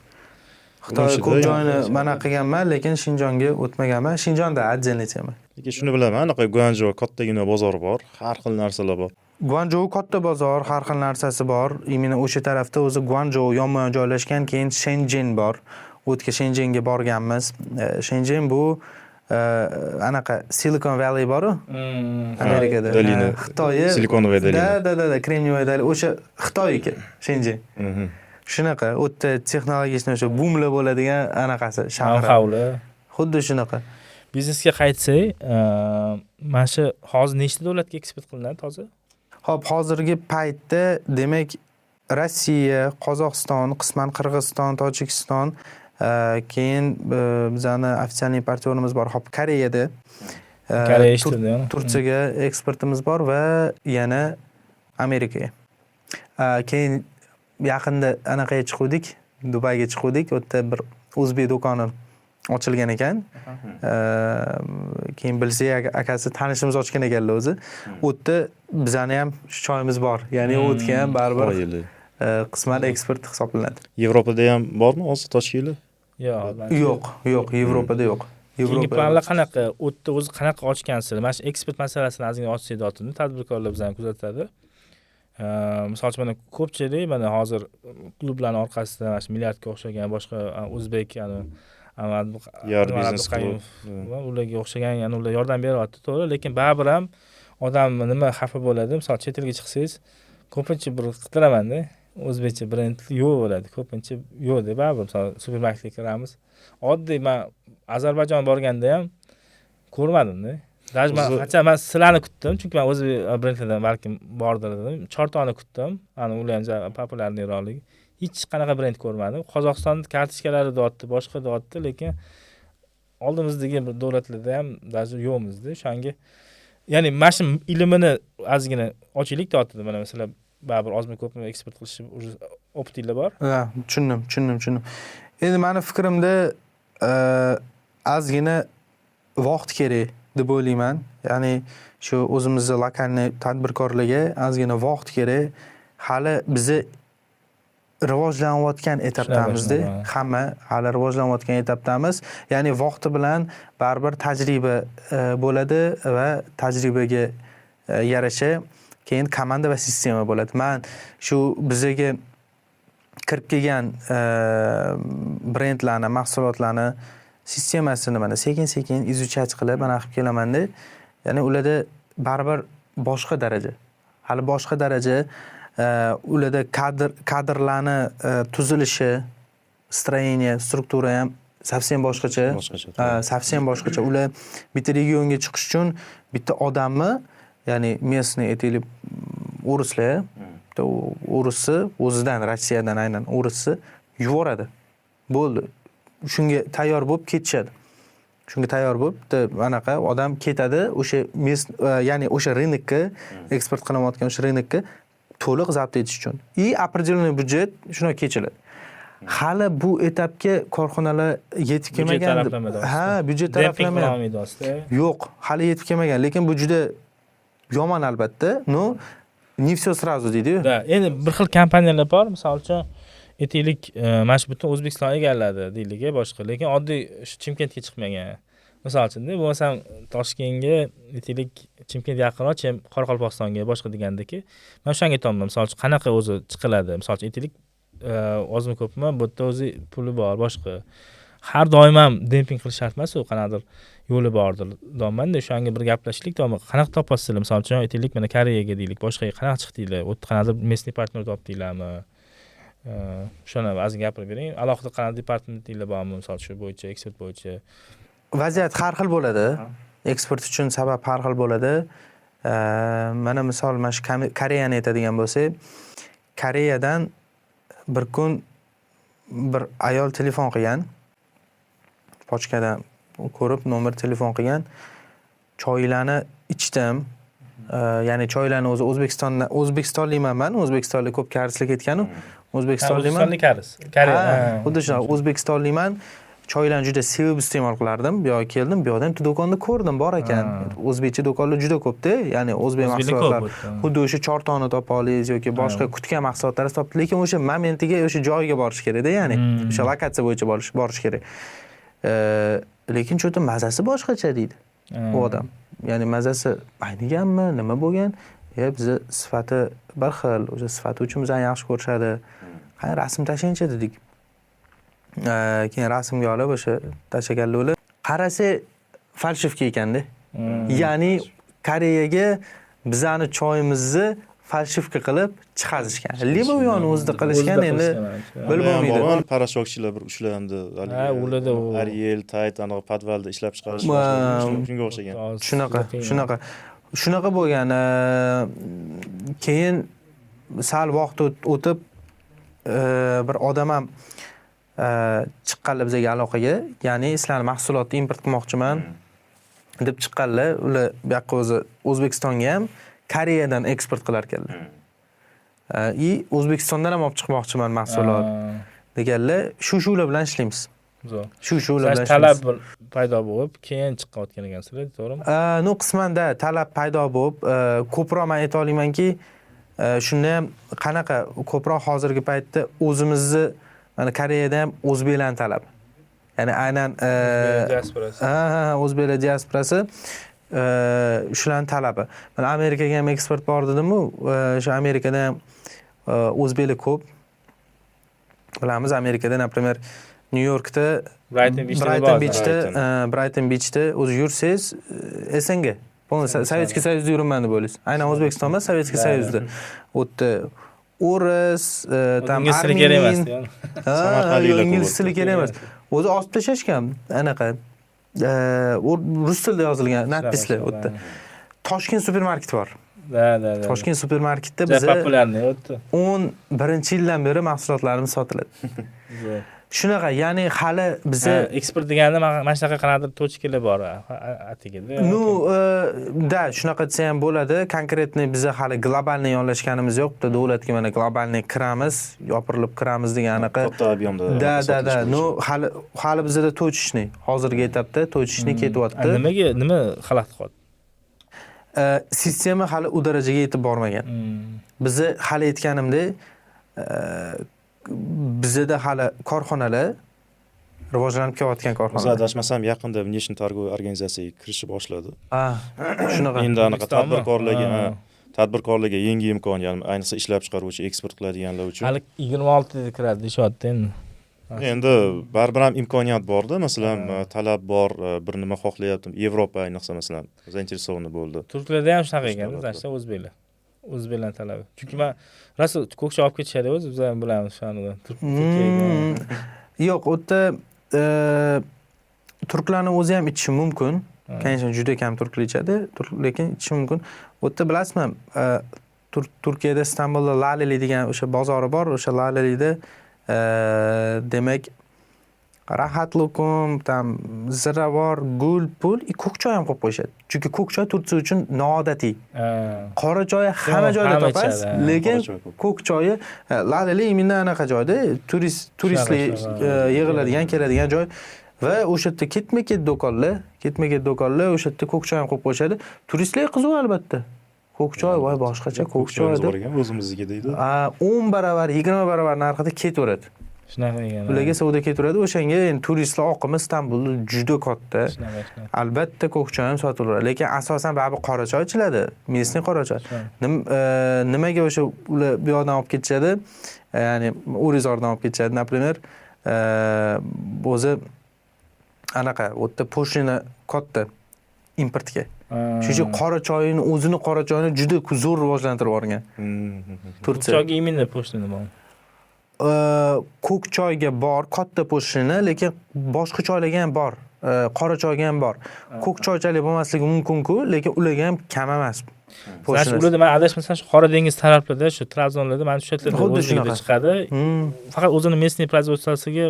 Xitoy ko'p joyni mana qilganman, lekin Shinjonga o'tmaganman. Shinjonda отдельный tema. Lekin shuni bilaman, anaqa Guangzhou kattagina bozor bor, har xil narsalar bor. Guangzhou katta bozor, har xil narsasi bor. Imini o'sha tarafda o'zi Guangzhou yonma-yon joylashgan, keyin Shenzhen bor. O'tga Shenzhenga borganmiz. Shenzhen bu anaqa Silicon Valley boru Amerikada. Dolina. Xitoyi. Silikonovaya dolina. Da, Kremniy dolina. O'sha Xitoyki, Shenzhen. Shunaqa, u yerda texnologiyasini o'sha boomlar bo'ladigan anaqasi shahar. Hovli. Xuddi shunaqa. Biznesga qaytsak, mana shu hozir nechta davlatga eksport qilinadi hozir? Xo'p, hozirgi paytda demak Rossiya, Qozog'iston, qisman Qirg'iziston, Tojikiston, keyin bizani ofitsial importyorimiz bor. Hop, Koreyada. Koreya eshitdim. Turkiyaga eksportimiz bor va yana Amerikaga. Keyin yaqinda anaqaga chiqdik, Dubayga chiqdik. U yerda bir o'zbek do'koni ochilgan ekan. Keyin bilsak akasi tanishimiz ochgan ekanlar o'zi. U yerda bizani ham choyimiz bor. Ya'ni u yerga ham baribir qisman eksport hisoblanadi. Yevropada ham bormi hozir toshkentlar? Yo'q, Yevropada yo'q. Keyingi planlar qanaqa? U yerda o'zi qanaqa ochgansizlar? Mana shu eksport masalasini ozgina ochsak dotini tadbirkorlar bizani kuzatadi. Misol uchun mana ko'pchilik mana hozir klublarning orqasida mana shu milliardga o'xshagan boshqa o'zbek biznes ularga o'xshagan yana ular yordam beryapti, to'g'ri, lekin baribir ham odam nima xafa bo'ladi, misol chet elga chiqsangiz ko'pincha bir qidiraman-da, o'zbekcha brend yo'q bo'ladi, ko'pincha yo'q deb baribir misol supermarketga kiramiz. Oddiy men Ozarbayjon borganda ham ko'rmadim-da. Даже men sizlarni kutdim, chunki men o'zbek brendlardan balkim bordir dedim. Chortoni kutdim. Ana ular ham populyarniroqligi. Hech qanaqa brend ko'rmadim. Qozog'istonning kartochkalari deyapti, boshqa deyapti, lekin oldimizdagi bir davlatlarda ham даже yo'qmizda. O'shanga ya'ni mana shu ilmini ozgina ochaylik deyapti. Mana masalan, baribir ozmi ko'pmi eksport qilish optinglar bor. Ha, tushundim. Endi meni fikrimda ozgina vaqt kerak deb o'ylayman. Ya'ni shu o'zimizning lokalniy tadbirkorlarga ozgina vaqt kerak. Hali bizni rivojlanayotgan etapdamizda. Hamma hali rivojlanayotgan etapdamiz. Ya'ni vaqti bilan baribir tajriba bo'ladi va tajribaga yarasha keyin komanda va sistema bo'ladi. Men shu bizga kirib kelgan brendlarni, mahsulotlarni sistemasini mana sekin-sekin izuchat qilib mana qilib kelaman-da. Ya'ni ularda baribir boshqa daraja. Hali boshqa daraja ularda kadrlarni tuzilishi, stroyeniya, struktura ham совсем boshqacha. Совсем boshqacha. Ular bitta regionga chiqish uchun bitta odamni, ya'ni местный aytaylik o'rislar, o'risi o'zidan Rossiyadan aynan o'risi yuboradi. Bo'ldi. Shunga tayyor bo'lib ketishadi. Shunga tayyor bo'lib, anaqa odam ketadi, o'sha ya'ni o'sha rynokka eksport qilinayotgan o'sha rynokka to'liq zabt etish uchun. Определенный byudjet shuna kechiladi. Hali bu etapga korxonalar yetib kelmagan. Ha, byudjet taraflamayapti. Yo'q, hali yetib kelmagan, lekin bu juda yomon albatta. No, не всё сразу deydi-yu. Da, endi bir xil kompaniyalar bor, misol uchun aytaylik, mana shu butun O'zbekiston egalladi deylik, boshqa, lekin oddiy shu Chimkentga chiqmagan. Misol uchun-da, bo'lmasam Toshkentga, aytaylik, Chimkent yaqinroq, Qoraqalpog'istonga boshqa degandiki, men o'shanga aytaman, misol uchun qanaqa o'zi chiqiladi? Misol uchun aytaylik, ozmi ko'pmi, bu yerda o'zi puli bor, boshqa. Har doim ham demping qilish shart emas, u qanaqadir yo'li bordir. Domanda o'shanga bir gaplashishlik, qanaqa topasizlar? Misol uchun aytaylik, mana Koreyaga deylik, boshqaga qanaqa chiqdinglar? U yerda qanaqadir местный partner topdinglarmi? Shuni ozgina gapirib bering. Alohida qanaqa departamentlar bormi, misol shu bo'yicha, eksport bo'yicha? Vaziyat har xil bo'ladi. Eksport uchun sabab har xil bo'ladi. Mana misol mana shu Koreyani aytadigan bo'lsak, Koreyadan bir kun bir ayol telefon qilgan. Pochtadan ko'rib nomer telefon qilgan. Choylarni ichdim. Ya'ni choylarni o'zi O'zbekistonlikman men, O'zbekistonlik ko'p karislik ketgan-u. O'zbekistonlikman. Koreya. Xuddi shu O'zbekistonlikman. Choylarni juda sevib iste'mol qilardim. Bu yoqqa keldim, bu yoqda do'konda ko'rdim, bor ekan. O'zbekcha do'konlar juda ko'p-da, ya'ni o'zbek mahsulotlar. Xuddi o'sha chortoni topa olasiz yoki boshqa kutgan mahsulotlar topdi, lekin o'sha momentiga, o'sha joyiga borish kerak-da, ya'ni o'sha lokatsiya bo'yicha borish kerak. Lekin cho'ta mazasi boshqacha deydi u odam. Ya'ni mazasi ayniganmi, nima bo'lgan? Bizni sifati bir xil, o'sha sifati uchun bizani yaxshi ko'rishadi. Qani rasm tashlaychi dedik. Keyin rasmga olib o'sha tashaganlar qarasa falshifka ekanda. Ya'ni Koreyaga bizani choyimizni falshifka qilib chiqazishgan. Lima u yoni o'zida qilishgan endi bilib bo'lmaydi. Parashokchilar bir ushlandi. Ha, ularda u. Ariel Tayt anaqa podvalda ishlab chiqarish shunga o'xshagan. Shunaqa bo'lgan. Keyin sal vaqt o'tib bir odam ham chiqqanlar bizga aloqaga, ya'ni sizlarning mahsulotni import qilmoqchiman deb chiqqanlar. Ular bu yoqqa o'zi O'zbekistonga ham Koreyadan eksport qilar ekanlar. O'zbekistondan ham olib chiqmoqchiman mahsulot deganlar. Shu-shular bilan ishlaymiz. Shu-shular bilan talab paydo bo'lib, keyin chiqayotgan ekansizlar, to'g'rimi? No, qismanda talab paydo bo'lib, ko'proq men ayta olamanki, shunda ham qanaqa ko'proq hozirgi paytda o'zimizni mana Koreyada ham o'zbeklarning talabi. Ya'ni aynan o'zbeklar diasporasi shularning talabi. Mana Amerikaga ham eksport bor dedim-ku, o'sha Amerikada ham o'zbeklar ko'p. Bilamiz, Amerikada, например, Nyu-Yorkda, Brighton Beachda o'zi yursangiz, SNG, Sovetskiy Soyuzda yuribman deb o'ylaysiz. Aynan O'zbekiston emas, Sovetskiy Soyuzda. O'tda o'ris, tam armiyan, ingliz tili kerak emas. O'zi osib tashlashgan anaqa rus tilida yozilgan natpislar o'tda. Toshkent supermarket bor. Toshkent supermarketda biz 11-yildan beri mahsulotlarimiz sotiladi. Shunaqa, ya'ni hali biza eksport deganda mana shunaqa qanaqadir tochkalar bor atigida. Shunaqa desa ham bo'ladi. Konkretni biza hali globalniy yonlashganimiz yo'q. Bitta davlatga mana globalniy kiramiz, yopirilib kiramiz degan anaqa. Katta ob'yomda. Hali bizada to'chishni, hozirgi etapda to'chishni ketyapti. Nima xalaqit qoldi? Sistema hali u darajaga yetib bormagan. Bizni hali aytganimdek, bizda hali korxonalar rivojlanib kelayotgan korxonalar. O'zi adashmasam yaqinda Внешний торговый organizatsiyaga kirishib boshladi. Shunaqa. Endi anaqa tadbirkorlarga yangi imkon, ya'ni ayniqsa ishlab chiqaruvchi, eksport qiladiganlar uchun. Hali 26 da kiradi deyapti endi. Endi baribir ham imkoniyat bor-da, masalan, talab bor, bir nima xohlayaptim. Yevropa ayniqsa masalan zainteresovani bo'ldi. Turklarda ham shunaqa ekan, dastlab o'zbeklar. O'zbeklar talabi. Chunki men rosa ko'kcha olib ketishadi o'zi, biz ham bilamiz shuni. Turkiyaga. Yo'q, u yerda turklarning o'zi ham ichishi mumkin. Конечно, juda kam turklar ichadi, lekin ichishi mumkin. U yerda bilasizmi, Turkiyada Istanbulda Laleli degan o'sha bozori bor, o'sha Lalelikda demak rahatlukum, tam ziravor, gul, pul, ko'k choy ham qo'yib qo'yishadi. Chunki ko'k choy turkcha uchun noodatiy. Qora choy hamma joyda topasiz, lekin ko'k choyi Laleli imенно anaqa joyda, turistlar yig'iladigan, keladigan joy va o'sha yerda ketma-ket do'konlar o'sha yerda ko'k choy ham qo'yib qo'yishadi. Turistlar qiziq albatta. Ko'k choy voy boshqacha ko'k choy deb o'zimizniki deydi. 10 barobar, 20 barobar narxida ketaveradi. Shunaqa ekan. Ularga savdo ketaveradi. O'shanga endi turistlar oqimi Istanbulda juda katta. Albatta ko'k choy ham sotiladi, lekin asosan baribir qora choy ichiladi. Местный qora choy. Nimaga o'sha ular bu yoqdan olib ketishadi? Ya'ni O'rizordan olib ketishadi, например, o'zi anaqa, o'tda po'shlina katta importga. Shuning uchun o'zini qora choyini juda zo'r rivojlantirib yuborgan. Turkiya choyga imенно po'shlina bor. Ko'k choyga bor katta po'shlina, lekin boshqa choylarga ham bor. Qora choyga ham bor. Ko'k choychalik bo'lmasligi mumkin-ku, lekin ularga ham kam emas. Po'shlina. Ularda men adashmasam shu Qora dengiz taraflarda, shu Trabzonlarda mana shu yerlarda o'zida chiqadi. Faqat o'zini местный производствosiga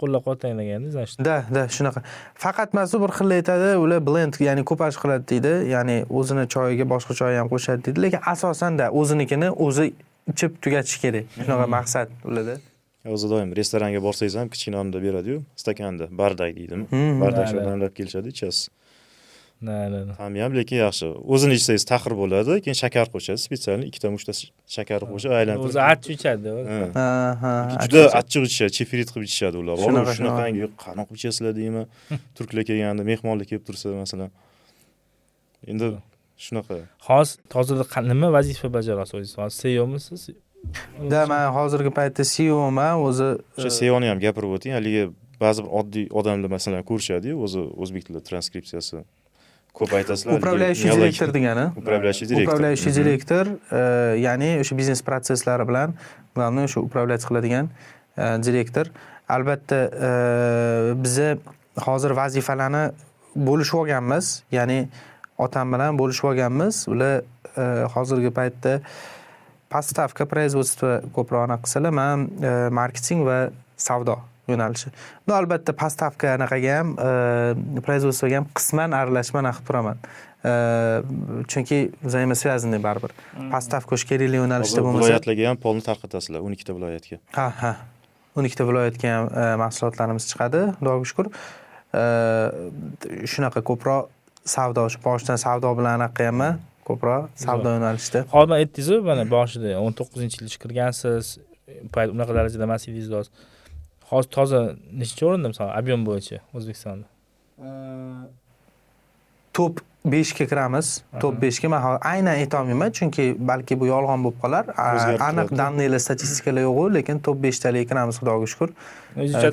qo'llab-quvvatlaydi deganda, значит. Da, shunaqa. Faqat masu bir xil aytadi, ular blend, ya'ni ko'paj qiladi deydi, ya'ni o'zini choyiga boshqa choy ham qo'shadi deydi, lekin asosan-da o'zinikini o'zi ichib tugatish kerak. Shunaqa maqsad ularda. O'zi doim restoranga borsangiz ham kichkina o'rnida beradi-yu, stakanda bardak deydimi? Bardak sho'rlanib kelishadi, ichasiz. Ham ham, lekin yaxshi. O'zini ichsangiz taxir bo'ladi, keyin shakar qo'shasiz, spesialni 2-3 ta shakar qo'shib aylantirib. O'zi achchiq ichadi. Juda achchiq ichishadi, chefirit qilib ichishadi ular. Shunaqangi qanoq ichasizlar deymi? Turklar kelganda, mehmonlar kelib tursa, masalan. Endi shunaqa. Hozir tozada nima vazifa bajarasiz o'zingiz? Hozir CEOmisiz? Men hozirgi paytda CEOman, o'zi o'sha CEOni ham gapirib o'ting. Haligi ba'zi bir oddiy odamlar masalan ko'rishadi-yu, o'zi o'zbek tili transkripsiyasi ko'p aytasizlar. Управляющий direktor degani. Управляющий direktor. Управляющий direktor, ya'ni o'sha biznes prosesslari bilan главный o'sha управлять qiladigan direktor. Albatta, biza hozir vazifalarni bo'lishib olganmiz, ya'ni otam bilan bo'lishib olganmiz. Ular hozirgi paytda поставка, производство ko'proq aniq qilsalar, men marketing va savdo yo'nalishi. No, albatta поставка anaqaga ham, производствоga ham qisman aralashman qilib turaman. Chunki взаимосвязанный baribir. Поставка o'sha kerakli yo'nalishda bo'lmasa, Viloyatlarga ham polni tarqatasizlar, 12 ta viloyatga. Ha. 12 ta viloyatga ham mahsulotlarimiz chiqadi, Xudoga shukr. Shunaqa ko'proq savdo, boshidan savdo bilan anaqqayman, ko'proq savdo yo'nalishida. Hozir aytdingiz-ku, mana boshida 19-yilda kirgansiz, unaqa darajada emas edingiz hozir. Hozir toza nechta o'rinda misol ob'yom bo'yicha O'zbekistonda? Top 5 ga kiramiz. Top 5 ga men aynan aytolmayman, chunki balki bu yolg'on bo'lib qolar. Aniq daniylar, statistikalar yo'q, lekin top 5 talik kiramiz, Xudoga shukr.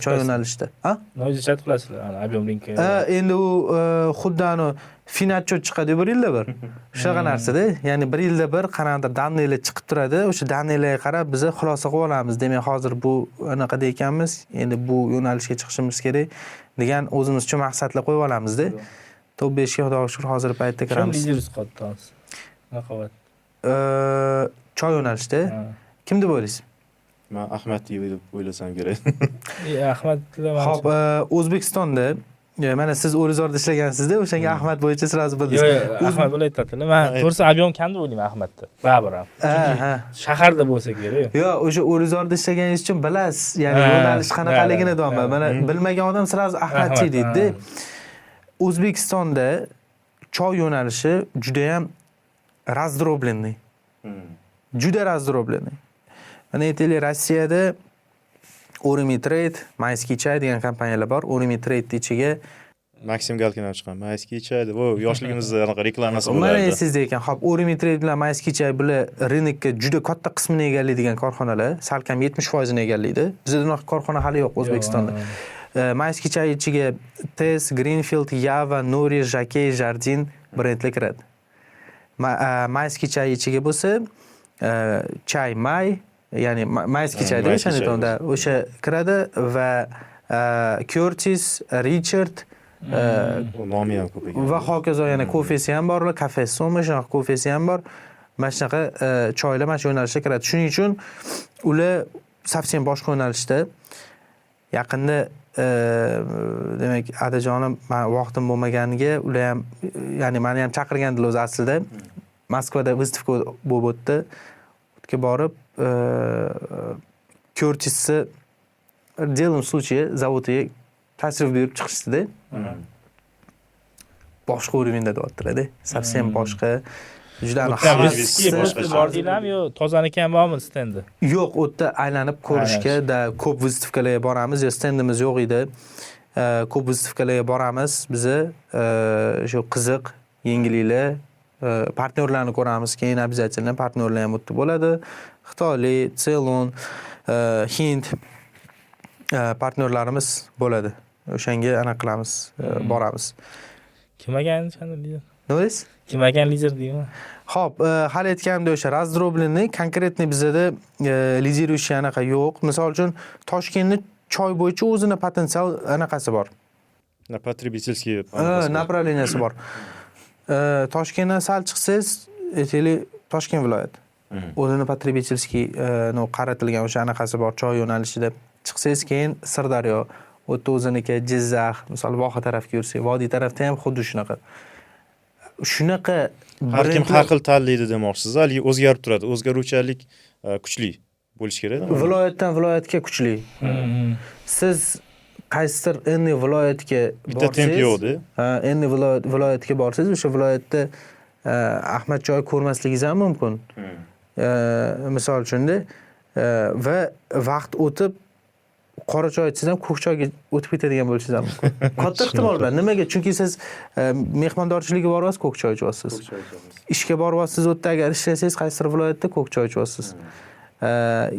Choy yo'nalishida. Ha? No'zingiz chat qilasizlar, ob'yom linki. Endi u xuddi ani finatchot chiqadi bir yilda bir. Shunaqa narsa-da, ya'ni bir yilda bir qanaqadir daniylar chiqib turadi. O'sha daniyalarga qarab biz xulosa qilib olamiz. Demak, hozir bu anaqada ekanmiz, endi bu yo'nalishga chiqishimiz kerak degan o'zimiz uchun maqsadlar qo'yib olamiz-da. Top 5 ga Xudoga shukr hozir paytda kiramiz. Shunday yurib qoldi hozir. Raqobat. Choy yo'nalishida kim deb o'ylaysiz? Men Ahmad deb o'ylasam kerak. Ahmad bilan. Xo'p, O'zbekistonda mana siz O'rizorda ishlagansizda, o'shanga Ahmad bo'yicha sразу bildingiz. Yo'q, Ahmad bo'layotadi. Men to'g'risi ob'yom kam deb o'ylayman Ahmadni. Baribir ham. Ha. Shaharda bo'lsa kerak. Yo'q, o'sha O'rizorda ishlaganingiz uchun bilasiz, ya'ni yo'nalish qanaqaligini deyman. Mana bilmagan odam sразу Ahmadchi deydi-da. O'zbekistonda choy yo'nalishi juda ham razdробленный. Juda razdробленный. Mana aytaylik, Rossiyada Orimi Trade, Mayskiy Chay degan kompaniyalar bor. Orimi Trade ichiga Maksim Galkin ham chiqqan. Mayskiy Chay deb, bu yoshligimizda anaqa reklamasi bo'lardi. Mana sizda ekan. Xo'p, Orimi Trade bilan Mayskiy Chay bular rynokka juda katta qismini egallaydigan korxonalar, salkam 70% ni egallaydi. Bizda unaqa korxona hali yo'q O'zbekistonda. Mayskiy Chay ichiga Tez, Greenfield, Yava, Nuri, Jakey, Jardin brendlar kiradi. Mayskiy Chay ichiga bo'lsa, Chay May, ya'ni Mayskiy Chay deb o'shanda o'sha kiradi va Curtis, Richard nomi ham ko'p ekan. Va hokazo, yana kofesi ham bor, kafe Soma, shunaqa kofesi ham bor. Mana shunaqa choylar mana shu yo'nalishga kiradi. Shuning uchun ular совсем boshqa yo'nalishda. Yaqinda demak, adajonim men vaqtim bo'lmaganiga ular ham, ya'ni meni ham chaqirgandilar o'zi aslida. Moskvada выставка bo'lib o'tdi. O'tga borib, Curtis'ni делом случае zavodiga tashrif buyurib chiqishdi-da. Boshqa o'rinda deyaptilar-da. Совсем boshqa. Juda bordinglarmi yo tozaniki ham bormi stendi? Yo'q, u yerda aylanib ko'rishga da ko'p выставкаlarga boramiz. Yo stendimiz yo'q edi. Ko'p выставкаlarga boramiz. Biz shu qiziq, yengilliklar, partnyorlarni ko'ramiz. Keyin обязательно partnyorlar ham o'tib bo'ladi. Xitoylik, Ceylon, Hind partnyorlarimiz bo'ladi. O'shanga ana qilamiz, boramiz. Kim ekan o'shanda lider? Nima deysiz? Kim ekan lider deyman? Xo'p, hali aytganimdek o'sha razdробленный, konkretniy bizda lideruющий anaqa yo'q. Misol uchun Toshkentni choy bo'yicha o'zini potensial anaqasi bor. Потребительский направленияsi bor. Toshkentdan sal chiqsangiz, aytaylik, Toshkent viloyat. O'zini потребительский qaratilgan o'sha anaqasi bor choy yo'nalishida. Chiqsangiz keyin Sirdaryo, o'tda o'ziniki Jizzax, misol Voha tarafga yursangiz, Vodiy tarafda ham xuddi shunaqa. Shunaqa har kim har xil tanlaydi demoqchisiz. Hali o'zgarib turadi. O'zgaruvchanlik kuchli bo'lish kerak. Viloyatdan viloyatga kuchli. Siz qaysidir endi viloyatga bitta temp yo'qda. Endi viloyatga borsangiz, o'sha viloyatda Ahmad choy ko'rmasligingiz ham mumkin. Misol uchun va vaqt o'tib qora choy ichsangiz ham ko'k choyga o'tib ketadigan bo'lishingiz ham mumkin. Katta ehtimol bilan. Nimaga? Chunki siz mehmondorchilikka boryapsiz, ko'k choy ichyapsiz. Ishga boryapsiz, o'tda agar ishlasangiz qaysidir viloyatda ko'k choy ichyapsiz.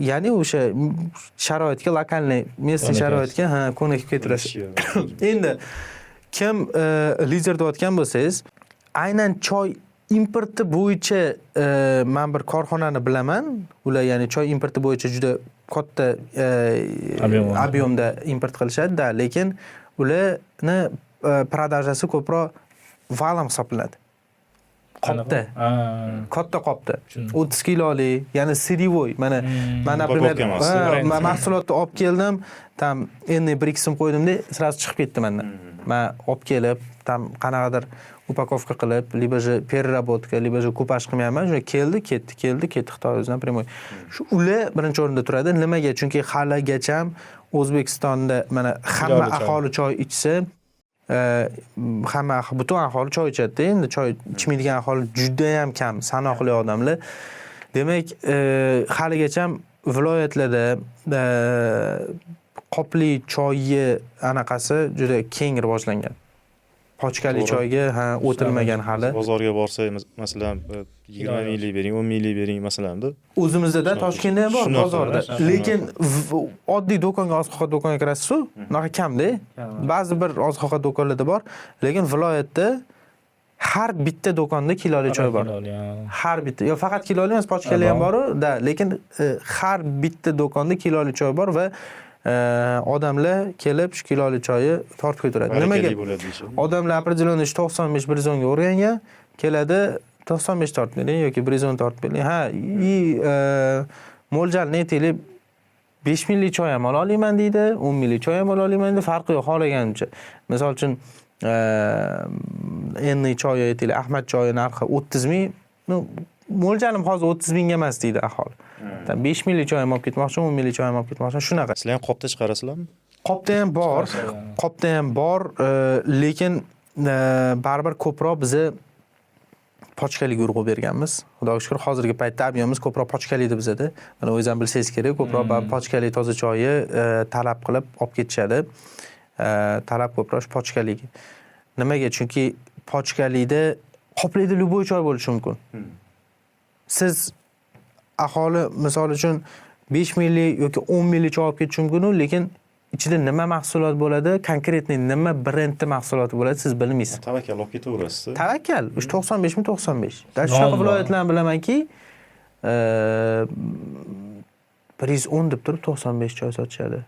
ya'ni o'sha sharoitga lokalniy местный sharoitga ko'nikib ketaverasiz. Endi kim lider deyotgan bo'lsangiz, aynan choy importi bo'yicha men bir korxonani bilaman. Ular ya'ni choy importi bo'yicha juda katta ob'yomda import qilishadi-da, lekin ularni продажasi ko'proq valom hisoblanadi. Qopda. Katta qopda. 30 kilolik, ya'ni sirvoy. Mana например, mahsulotni olib keldim, tam endi bir ikki so'm qo'ydimda, sразу chiqib ketdi mendan. Men olib kelib, tam qanaqadir upakovka qilib, либо же переработка, либо же kupaj qilmayman. Shunday keldi, ketdi Xitoy o'zidan primoy. Shu ular birinchi o'rinda turadi. Nimaga? Chunki haligacha O'zbekistonda mana hamma aholi choy ichsa, butun aholi choy ichadi. Endi choy ichmaydigan aholi juda ham kam, sanoqli odamlar. Demak, haligacha viloyatlarda qopli choyni anaqasi juda keng rivojlangan. Pochkali choyga o'tilmagan hali. Bozorga borsak, masalan, 20 minglik bering, 10 minglik bering masalanda. O'zimizda Toshkentda ham bor bozorda. Lekin oddiy do'konga, oziq-ovqat do'koniga kirasiz-ku, unaqa kamda. Ba'zi bir oziq-ovqat do'konlarda bor, lekin viloyatda har bitta do'konda kiloli choy bor. Har bitta. Yo, faqat kiloli emas, pochkali ham bor-da, lekin har bitta do'konda kiloli choy bor va odamlar kelib shu kiloli choyni tortib ko'taradi. Nimaga? Odamlar определённый 95-110 ga o'rgangan, keladi 95 tortib bering yoki 110 tortib bering. Mo'ljalni aytaylik, 5 minglik choy ham olayman deydi, 10 minglik choy ham olayman deydi, farqi yo'q xohlaganimcha. Misol uchun endi choy aytaylik, Ahmad choyi narxi 30 ming, mo'ljalim hozir 30 mingga emas deydi aholi. 5 minglik choy ham olib ketmoqchiman, 10 minglik choy ham olib ketmoqchiman, shunaqa. Sizlar ham qopda chiqarasizlarmi? Qopda ham bor, lekin baribir ko'proq bizni pochkaliga urg'u berganmiz. Xudoga shukr, hozirgi paytda ob'yomimiz ko'proq pochkalida bizda. Mana o'zingiz ham bilsangiz kerak, ko'proq pochkali toza choyni talab qilib olib ketishadi. Talab ko'proq pochkaliga. Nimaga? Chunki pochkalida qoplida любой choy bo'lishi mumkin. Siz aholi misol uchun 5 minglik yoki 10 minglik choy olib ketish mumkin, lekin ichida nima mahsulot bo'ladi, konkretniy nima brendni mahsuloti bo'ladi, siz bilmaysiz. Tavakkal olib ketaverasiz. Tavakkal 95 mi 95. Shunaqa viloyatlarni bilamanki, 110 deb turib 95 choy sotishadi.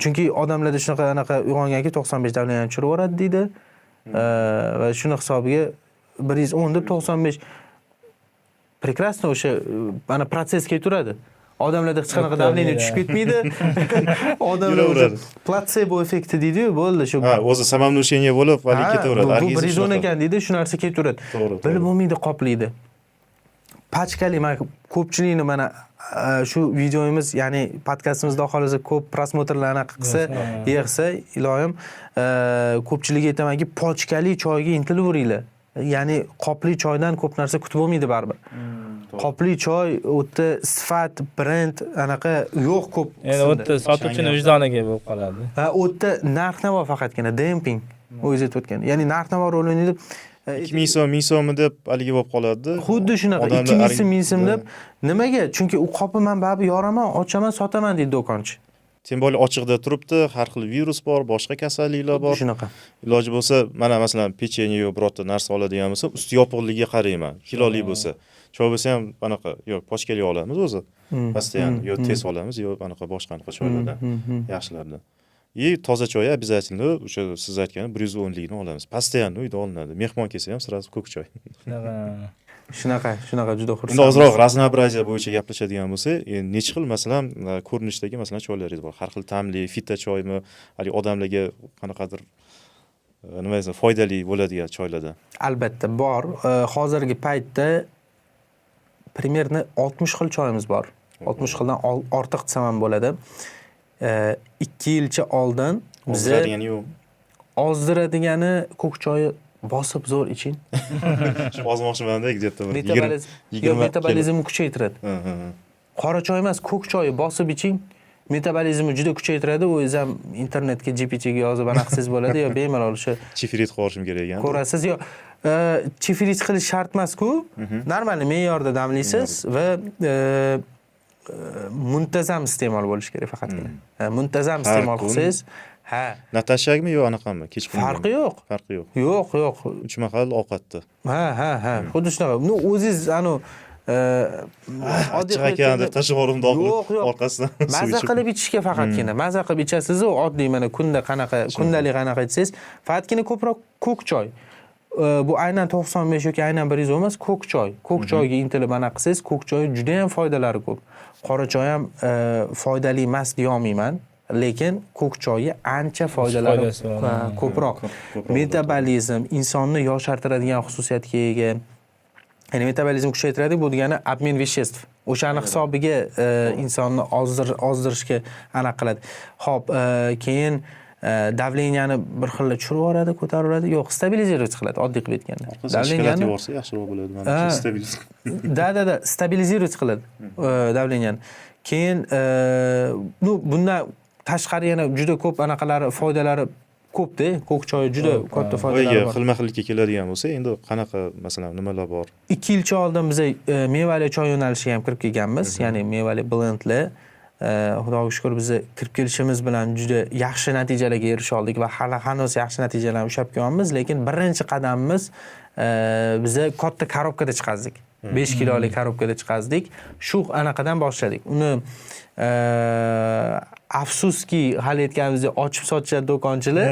Chunki odamlarda shunaqa uyg'onganki 95 davlat ham tushirib yuboradi deydi. Va shuni hisobiga 110 deb 95 прекрасно o'sha mana protsess ketaveradi. Odamlarda hech qanaqa давление tushib ketmaydi. Odamlar platsebo effekti deydi-yu, bo'ldi shu. O'zi samomnushenye bo'lib, vali ketaveradi. Bu 110 ekan deydi, shu narsa ketaveradi. Bilib bo'lmaydi qoplaydi. Pachkali mana ko'pchilikni mana shu videomiz, ya'ni podkastimizda xohlasa ko'p prosmotrlarni qilsa, yig'sa, iloyim, ko'pchilikga aytamanki, pochkali choyga intilaveringlar. Ya'ni qopli choydan ko'p narsa kutib bo'lmaydi baribir. Qopli choy o'ta sifat, brend anaqa yo'q ko'p. Endi o'ta sotuvchining vijdoniga bo'lib qoladi. O'ta narx-navo faqatgina demping o'zi aytayotgan. Ya'ni narx-navo rol o'ynaydi. 2000 so'm, 1000 so'mida haligi bo'lib qoladi. Xuddi shunaqa 2000 so'm, 1000 so'm deb. Nimaga? Chunki u qopni men baribir yoraman, ochaman, sotaman deydi do'konchi. Tem bo'li ochiqda turibdi, har xil virus bor, boshqa kasalliklar bor. Shunaqa. Iloji bo'lsa, mana masalan, pechenye yo birorta narsa oladigan bo'lsa, usti yopiqligiga qarayman. Kiloli bo'lsa. Choy bo'lsa ham anaqa, yo'q, pochkali olamiz o'zi. Pastiyan yo tez olamiz, yo anaqa boshqa choylardan, yaxshilardan. Toza choy обязательно, o'sha siz aytgan 110 likni olamiz. Pastiyan uyda olinadi. Mehmon kelsa ham sразу ko'k choy. Shunaqa juda xursand. Endi ozroq raznoобразие bo'yicha gaplashadigan bo'lsak, necha xil masalan ko'rinishdagi masalan choylaringiz bor. Har xil ta'mli, fita choymi, hali odamlarga qanaqadir nima desam, foydali bo'ladigan choylardan. Albatta bor. Hozirgi paytda примерно 60 xil choyimiz bor. 60 xildan ortiq desam ham bo'ladi. 2 yilcha oldin biza ozdiradigan ko'k choyi bosib zo'r iching. Shu ozmoqchiman-da, где-то 20 metabolizmni kuchaytiradi. Qora choy emas, ko'k choyi bosib iching. metabolizmni juda kuchaytiradi. O'zingiz ham internetga GPTga yozib aniqsiz bo'ladi yo bemalol o'sha Chifrit qo'shim kerak ekan. ko'rasiz yo chifrit qilish shart emas-ku. Normal me'yorda damlaysiz va muntazam iste'mol bo'lishi kerak faqatgina. Muntazam iste'mol qilsangiz, Natashagmi yo anaqami? Kechqurun. farqi yo'q. Farqi yo'q. Yo'q. 3 mahal ovqatda. Ha. Xuddi shunaqa. O'zingiz Oddiy ekan deb tashib yubordim Yo'q. orqasidan. Maza qilib ichishga faqatgina. Maza qilib ichasiz, oddiy mana kundalik qanaqa ichsangiz, faqatgina ko'proq ko'k choy. Bu aynan 95 yoki aynan 100 emas, ko'k choy. Ko'k choyga intilib anaqa qilsangiz, ko'k choy juda ham foydalari ko'p. Qora choy ham foydali emas deyolmayman, lekin ko'k choyi ancha foydalari ko'proq. Metabolizm, insonni yoshartiradigan xususiyatga ega. Ya'ni metabolizm kuchaytiradi, bu degani обмен веществ. O'shani hisobiga insonni ozdirishga anaqa qiladi. Xo'p, keyin davleniyani bir xil tushirib yuboradi, ko'tarib yuboradi. Yo'q, stabilizировать qiladi, oddiy qilib aytganda. Davleniyani yuborsa yaxshiroq bo'ladi. Mana stabilizatsiya. Da, stabilizировать qiladi davleniyani. Keyin bundan tashqari yana juda ko'p anaqalari, foydalari ko'p-da. Ko'k choy juda katta foydalari bor. Xilma-xillikka keladigan bo'lsa, endi qanaqa, masalan, nimalar bor? 2 yilcha oldin biz mevali choy yo'nalishiga ham kirib kelganmiz, ya'ni mevali blendlar. Xudoga shukr biz kirib kelishimiz bilan juda yaxshi natijalarga erisha oldik va hanuz yaxshi natijalarni ushlab kelyapmiz, lekin birinchi qadamimiz biz katta korobkada chiqazdik. 5 kilolik korobkada chiqazdik. Shu anaqadan boshladik. Uni afsuski hali aytganimizdek ochib sotishadi do'konchilar.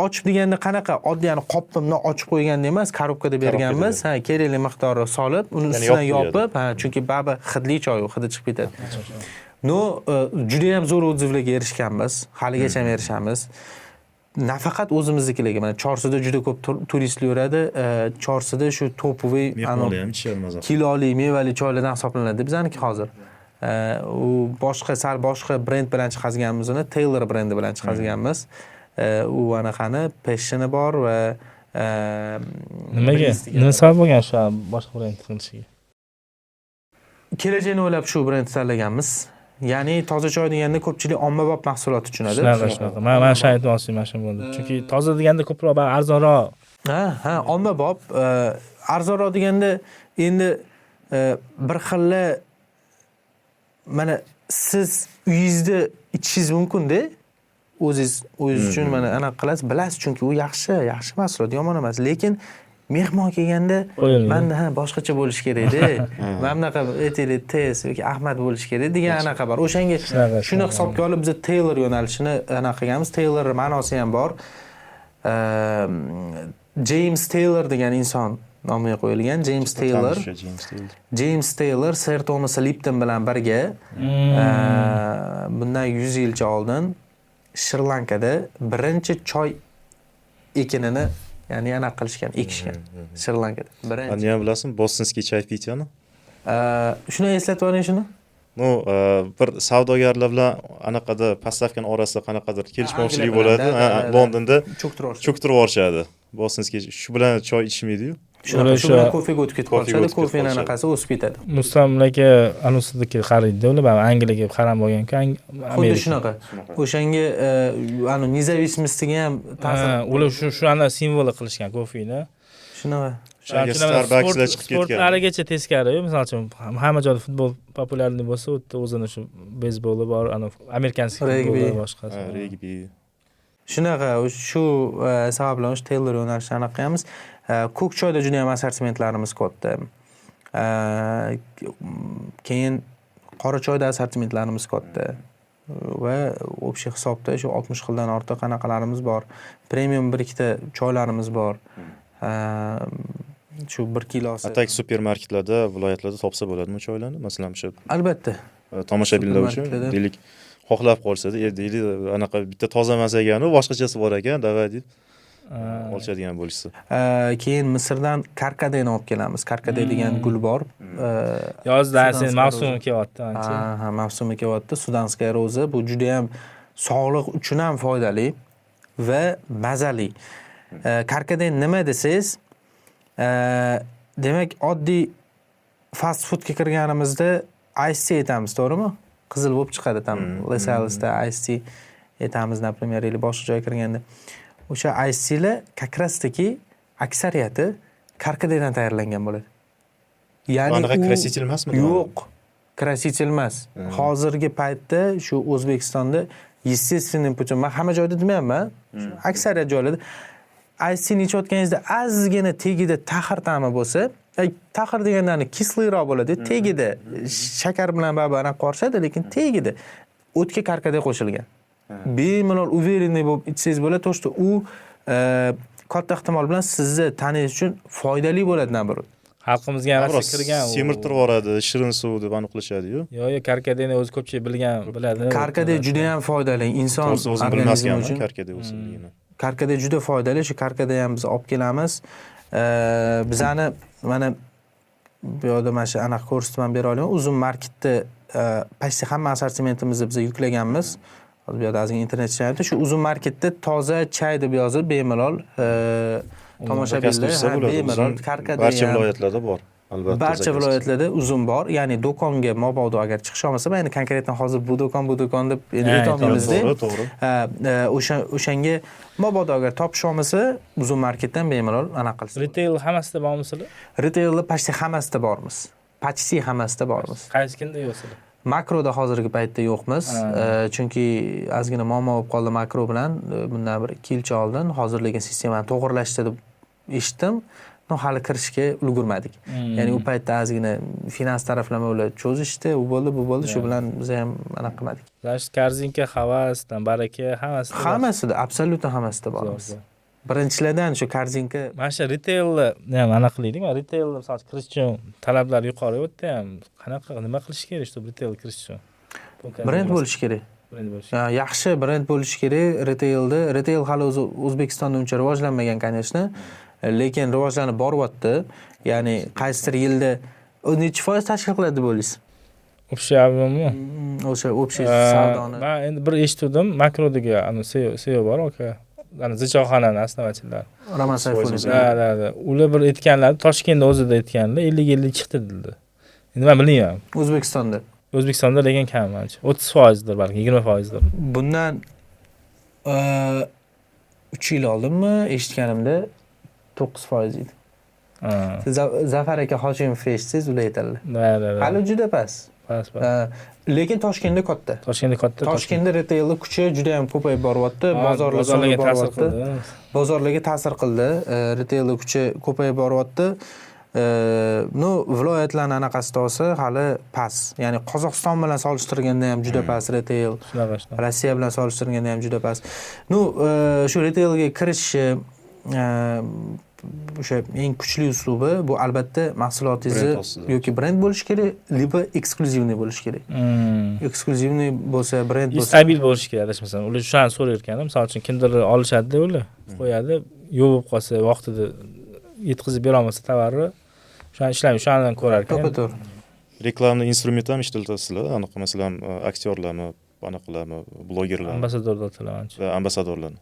Ochib deganda qanaqa? Oddiy qopni ochib qo'yganda emas, korobkada berganmiz. Kerakli miqdorda solib, uni ustidan yopib, chunki baribir hidli choy, hidi chiqib ketadi. Juda ham zo'r o'dzivlarga erishganmiz, haligacha ham erishamiz. Nafaqat o'zimiznikilarga, mana Chorsida juda ko'p turistlar yuradi. Chorsida shu topoviy kiloli mevali choylardan hisoblanadi bizaniki hozir. U sal boshqa brend bilan chiqazganmiz uni, Taylor brendi bilan chiqazganmiz. U anaqani pashioni bor va nima sabab bo'lgan shu boshqa brend qilishiga? Kelajakni o'ylab shu brendni tanlaganmiz. Ya'ni toza choy deganda ko'pchilik ommabop mahsulot tushunadi. Shunaqa. Men shuni aytmoqchiman, mana shu bo'ldi. Chunki toza deganda ko'proq arzonroq. Ommabop, arzonroq deganda endi bir xilla mana siz uyingizda ichishingiz mumkin-da. O'zingiz uchun mana anaqa qilasiz, bilasiz, chunki u yaxshi mahsulot, yomon emas, lekin mehmon kelganda menda boshqacha bo'lish kerak-da. Mana bunaqa aytaylik, tez yoki Ahmad bo'lish kerak degan anaqa bor. O'shanga shuni hisobga olib biz Taylor yo'nalishini anaqa qilganmiz. Taylor ma'nosi ham bor. James Taylor degan inson nomiga qo'yilgan. James Taylor Sir Thomas Lipton bilan birga bundan 100 yilcha oldin Shri-Lankada birinchi choy ekinini, ya'ni anaqa qilishgan, ekishgan Shri-Lankada. Birinchi. Nima bilasizmi? Bostonskiy choy pitiyani? Shuni eslatib yuboring shuni. Bir savdogarlar bilan anaqada pastavkani orasida qanaqadir kelishmovchilik bo'ladi. Londonda cho'ktirib yuborishadi. Bostonskiy shu bilan choy ichmaydi-yu. Shu bilan kofega o'tib ketib qolishadi, kofening anaqasi o'sib ketadi. Mustamlaka anusidagi qaraydi, ular Angliyaga qaram bo'lgan-ku, xuddi shunaqa. O'shanga nezavismostga ham ta'sir. Ular shu ana simboli qilishgan kofeni. Shunaqa. Starbuckslar chiqib ketgan. Sportlarigacha teskari, masalan uchun hamma joyda futbol populyarli bo'lsa, u yerda o'zini shu beysboli bor, amerikanskiy futboli boshqasi. Regbi. Shunaqa, shu sabab bilan Taylor yo'nalishini aniq qilamiz. Ko'k choyda juda ham assortimentlarimiz katta. Keyin qora choyda assortimentlarimiz katta. Va общий hisobda shu 60 xildan ortiq anaqalarimiz bor. Premium bir ikkita choylarimiz bor. Shu 1 kilosi. Atak supermarketlarda, viloyatlarda topsa bo'ladimi choylarni? Masalan, shu albatta. Tomoshabinlar uchun deylik xohlab qolsa-da, deylik anaqa bitta toza masagani, boshqachasi bor ekan, davay deb olishadigan bo'lishsa. Keyin Misrdan karkadeni olib kelamiz. Karkade degan gul bor. Yozda sen mavsumi kelyapti ancha. Mavsumi kelyapti. Sudanskaya roza. Bu juda ham sog'liq uchun ham foydali va mazali. Karkade nima desangiz, demak oddiy fast foodga kirganimizda ice tea aytamiz, to'g'rimi? qizil bo'lib chiqadi tam Lesalsda Ice Tea aytamiz, например, или boshqa joyga kirganda. O'sha Ice Tealar как раз таки aksariyati karkadaydan tayyorlangan bo'ladi. Ya'ni anaqa krasitel emasmi? Yo'q, krasitel emas. Hozirgi paytda shu O'zbekistonda естественный путем, men hamma joyda demayapman, aksariyat joylarda Ice Tea'ni ichayotganingizda ozgina tagida taxir ta'mi bo'lsa, taxir deganlarni kisliroq bo'ladi, tagida shakar bilan ba'zan qorishadi, lekin tagida o'tga karkaday qo'shilgan. Bemalol уверенный bo'lib ichsangiz bo'ladi, то что u katta ehtimol bilan sizni tanish uchun foydali bo'ladi nabrot. Xalqimizga ham rosa kirgan. Semirtirib yuboradi, shirin suv deb aniqlashadi-yu. Yo'q, karkadeni o'zi ko'pchilik biladi. Karkaday juda ham foydali inson organizmi uchun. Karkaday usulligini. Karkaday juda foydali, shu karkaday ham biz olib kelamiz. Bizani mana bu yerda mana shu anaqa ko'rsatma bera olaman. Uzun marketda почти hamma assortimentimizni biz yuklaganmiz. Hozir bu yerda ozgina internet ishlayapti. Shu uzun marketda toza chay deb yozib bemalol tomoshabinlar bemalol karkaday barcha viloyatlarda bor. Albatta. Barcha viloyatlarda uzun bor. Ya'ni do'konga mabodo agar chiqish olmasa, men konkretdan hozir bu do'kon deb aytolmaymiz-da. To'g'ri. O'shanga mabodo agar topish olmasa, uzun marketdan bemalol anaqa qilsin. Retail hammasida bormi sizlar? Retailda почти hammasida bormiz. Почти hammasida bormiz. Qaysi kunda yo'qsizlar? Makroda hozirgi paytda yo'qmiz. Chunki ozgina muammo bo'lib qoldi makro bilan. Bundan bir 2 yilcha oldin hozirlagan sistemani to'g'irlashdi deb eshitdim. No, hali kirishga ulgurmadik. Ya'ni u paytda ozgina finans taraflama bilan cho'zishdi, u bo'ldi, bu bo'ldi, shu bilan biz ham anaqa qilmadik. Zash korzinka, havasdan, baraka hammasida. Hammasida, absolyutno hammasida bormiz. Birinchilardan shu korzinka. Mana shu retailni ham anaqa qilaylik. Retailni misol kirish uchun talablar yuqori o'tdi ham. Qanaqa nima qilish kerak, shu retail kirish uchun? Brend bo'lish kerak. Yaxshi brend bo'lish kerak retailda. Retail hali o'zi O'zbekistonda uncha rivojlanmagan, конечно. Lekin rivojlanib boryapti. Ya'ni qaysidir yilda necha foiz tashkil qiladi deb o'ylaysiz? Общий объемmi? O'sha общий savdoni. Men endi bir eshitdim, makrodagi CEO bor, aka. Ana zichoxonani основательlar. Roman Sayfullo. Da. Ular bir aytganlar, Toshkentda o'zida aytganlar, 50-50 chiqdi dedi. Endi men bilmayman. O'zbekistonda lekin kam ancha. 30%dir balki, 20%dir. Bundan 3 yil oldinmi eshitganimda 9% edi. Zafar aka Hoshimov eshitsangiz ular aytadilar. Hali juda past. Lekin Toshkentda katta. Toshkentda retailning kuchi juda ham ko'payib boryapti. Bozorlarga ta'sir qildi. Bozorlarga ta'sir qildi. Retailning kuchi ko'payib boryapti. Viloyatlarning anaqasida olsa hali past. Ya'ni Qozog'iston bilan solishtirganda ham juda past retail. Rossiya bilan solishtirganda ham juda past. Shu retailga kirish o'sha eng kuchli uslubi bu albatta mahsulotingizni yoki brend bo'lishi kerak, liba eksklyuzivniy bo'lishi kerak. Eksklyuzivniy bo'lsa, brend bo'lsa, stabil bo'lishi kerak, adashmasam. Ular shuni so'rar ekanlar, misol uchun kimdir olishadi-da ular, qo'yadi, yo'q bo'lib qolsa, vaqtida yetkazib bera olmasa tovarni, o'shani ishlaymiz, o'shandan ko'rar ekan. To'g'ri. Reklamni instrument ham ishlatasizlar, aniq masalan, aktyorlarni, anaqalarni, blogerlarni, ambasadorlar tilavanchi. Va ambasadorlarni.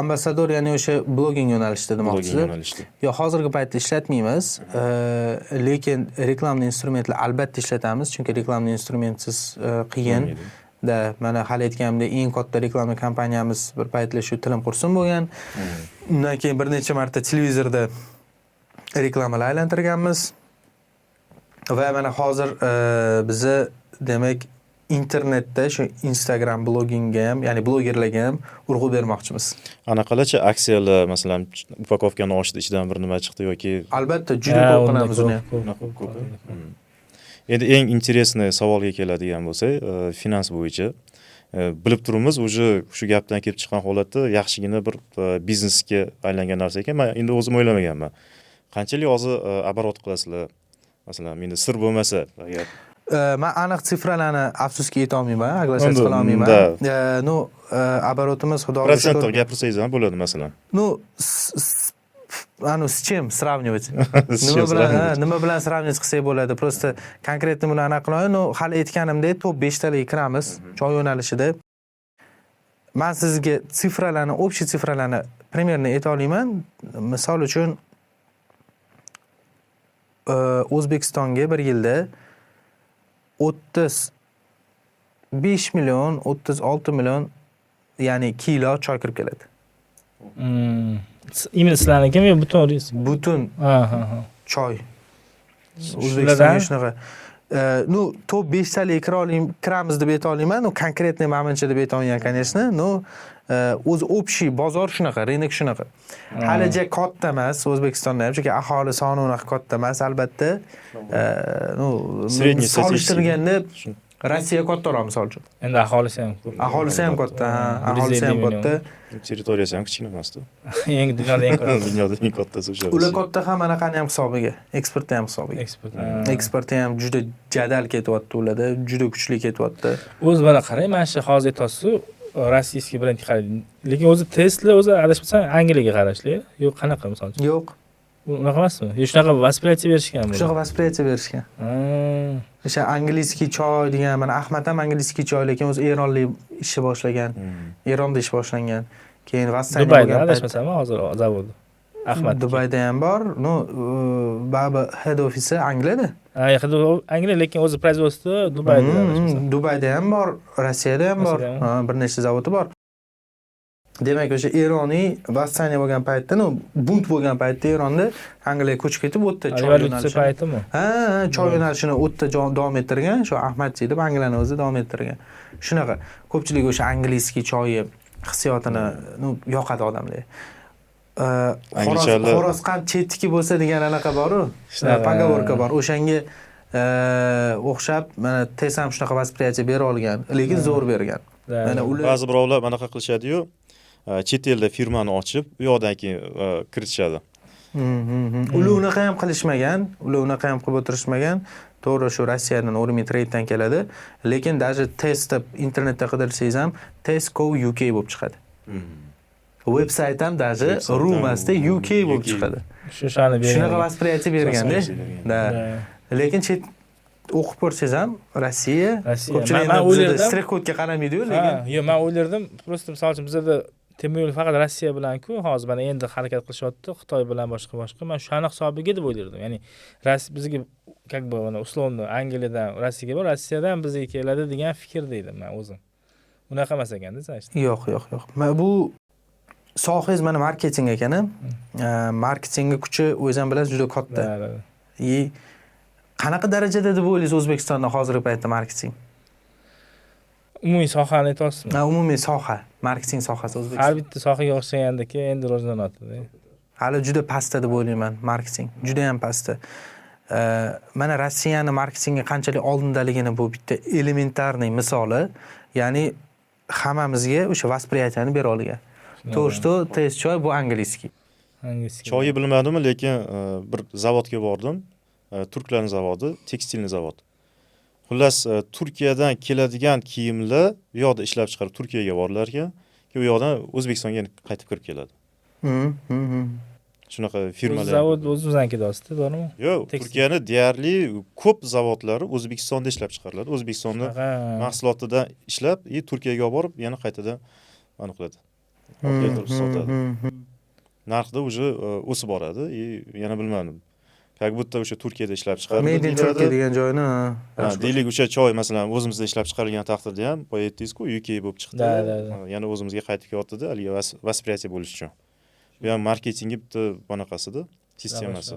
Ambasador ya'ni o'sha blogging yo'nalishida demoqchisiz. Yo'q, hozirgi paytda ishlatmaymiz, lekin reklamni instrumentlar albatta ishlatamiz, chunki reklamni instrumentsiz qiyin. Mana hali aytganimdek, eng katta reklama kompaniyamiz bir paytlar shu Tilim Qursin bo'lgan. Undan keyin bir necha marta televizorda reklamalar aylantirganmiz. Va mana hozir bizni demak internetda shu Instagram bloggingga ham, ya'ni blogerlarga ham urg'u bermoqchimiz. Anaqalarchi aksiyalar, masalan, upakovkani ochdi, ichidan bir nima chiqdi yoki albatta juda ko'p qilamiz uni. Endi eng interesniy savolga keladigan bo'lsak, finans bo'yicha bilib turibmiz, shu gapdan kelib chiqqan holatda yaxshigina bir biznesga aylangan narsa ekan. Men endi o'zim o'ylamaganman. Qanchalik hozir оборот qilasizlar? Masalan, menda sir bo'lmasa, agar men aniq sifralarni afsuski ayta olmayman, aglashat qila olmayman. Оборотimiz xudoga shukr. Protsentda gapirsangiz ham bo'ladi masalan. С чем сравнивать? Nima bilan сравнивать qilsak bo'ladi? Просто konkretni buni aniq qilaman. Hali aytganimdek, top 5 talarga kiramiz, choy yo'nalishida. Men sizga sifralarni, общий sifralarni примерно ayta olaman. Misol uchun O'zbekistonga bir yilda 30 5 million, 36 million ya'ni kilo choy kirib keladi. Именно sizlarnikimi yo butun risk? Butun Ha. choy. O'zbekistonda O'zbekistonga shunaqa. Ну, top 5 talik kiramiz deb ayta olmayman. Ну, конкретный momentcha deb ayta olmayman, конечно. Ну, o'zi общий bozor shunaqa, rynek shunaqa. Halicha katta emas O'zbekistonda ham, chunki aholi soni unaqa katta emas, albatta. Ну, Sredniy solishtirganda Rossiya kattaroq misol uchun. Endi aholisi ham ko'p. Aholisi ham katta, aholisi ham katta. Territoriyasi ham kichkina emas-da. Eng dunyoda eng katta Dunyoda eng kattasi o'sha. Ular katta ham anaqani ham hisobiga, eksportni ham hisobiga. eksport. Eksporti ham juda jadal ketyapti ularda, juda kuchli ketyapti. O'zi mana qarang, mana shu hozir aytasiz, rossiyskiy brendga qarang. Lekin o'zi Tesla o'zi adashmasam Angliyaga qarashli. Yo'q, qanaqa misol uchun? Yo'q, Unaqa emasmi? Yo shunaqa восприятие berishgan bu. shunaqa восприятие berishgan. O'sha angliyskiy choy degan, mana Ahmad ham angliyskiy choy, lekin o'zi eronlik ishi boshlagan. Eronda ish boshlangan. Keyin Vassani Dubayda bo'lgan payt adashmasam hozir zavod. Ahmad. Dubayda ham bor. No, baba head office Angliyada. Yaqinda Angliya, lekin o'zi производство Dubayda adashmasam. Dubayda ham bor, Rossiyada ham bor. Rossiyada Ha, bir nechta zavodi bor. Demak, o'sha Ironiy Vassani bo'lgan paytda, no, bunt bo'lgan paytda Eronda Angliyaga ko'chib ketib o'tdi choy Revolyutsiya yo'nalishini. paytimi? Ha, choy yo'nalishini o'tda davom ettirgan, shu Ahmadchi deb Angliyani o'zi davom ettirgan. Shunaqa. Ko'pchilik o'sha angliyskiy choyi hissiyotini, no, yoqadi odamlar. Anglichalar- Xoros qand chetniki bo'lsa degan anaqa bor-ku. Shunaqa. Поговорка bor. O'shanga o'xshab mana Tes ham shunaqa восприятие bera olgan, lekin zo'r bergan. Mana ular Ba'zi birovlar bunaqa qilishadi-yu, chet elda firmani ochib, u yoqdan keyin kiritishadi. Ular unaqa ham qilishmagan, ular unaqa ham qilib o'tirishmagan. To'g'ri, shu Rossiyadan Ormi Trade'dan keladi, lekin даже Tes deb internetda qidirsangiz ham Tesco UK bo'lib chiqadi. Veb-sayt ham даже Website ru ham emasda UK bo'lib UK. chiqadi. Shuni bergan. Shunaqa восприятие berganda. Da. Da. Lekin chet o'qib ko'rsangiz ham Rossiya Rossiya. ko'pchilik Men bizda o'ylardim. strek-kodga qaramaydi-yu, Ha, lekin yo'q, men o'ylardim, просто misol uchun bizda temir yo'l faqat Rossiya bilan-ku, hozir mana endi harakat qilishyapti, Xitoy bilan boshqa. Men shuni hisobiga deb o'ylardim. Ya'ni bizga как бы mana условно Angliyadan Rossiyaga bor, Rossiyadan bizga keladi degan fikrda edim men o'zim. Unaqa emas ekanda, sanashti. yo'q. Mana bu sohangiz mana marketing ekan. Marketingga kuchi o'zingiz ham bilasiz juda katta. Qanaqa darajada deb o'ylaysiz O'zbekistonda hozirgi paytda marketing? Umumiy sohani aytasizmi? Umumiy soha, marketing sohasi Har O'zbekistonda. bitta sohaga o'xshagandaki endi rivojlanyapti. Hali juda pastda deb o'ylayman marketing. Juda ham pastda. Mana Rossiyani marketingga qanchalik oldindaligini bu bitta elementarniy misoli. Ya'ni hammamizga o'sha восприятияni bera olgan. То, что Tes choy bu angliyskiy. Hangisi? Choyi bilmadimmi, lekin bir zavodga bordim. Turklarning zavodi, tekstilniy zavod. Xullas, Turkiyadan keladigan kiyimlar bu yoqda ishlab chiqarib Turkiyaga borilar ekan, u yoqdan O'zbekistonga qaytib kirib keladi. Shunaqa firmalar. Zavod o'zimiznikida ostida, to'g'rimi? Yo'q, Tekstil. Turkiyani deyarli ko'p zavodlari O'zbekistonda ishlab chiqariladi. O'zbekistonda mahsulotidan ishlab, Turkiyaga olib borib, yana qaytadan aniqladi. Sotadi. Narxda уже o'sib boradi. Yana bilmadim. Как будто o'sha Turkiyada ishlab chiqariladi. Made in Turkey degan joyni. Deylik o'sha choy masalan o'zimizda ishlab chiqarilgan taqdirda ham qo'yayotdingiz-ku, UK bo'lib chiqdi. Da. Yana o'zimizga qaytib kelyapti-da, haligi восприятие bo'lish uchun. Bu ham marketingning bitta bunaqasida, sistemasi.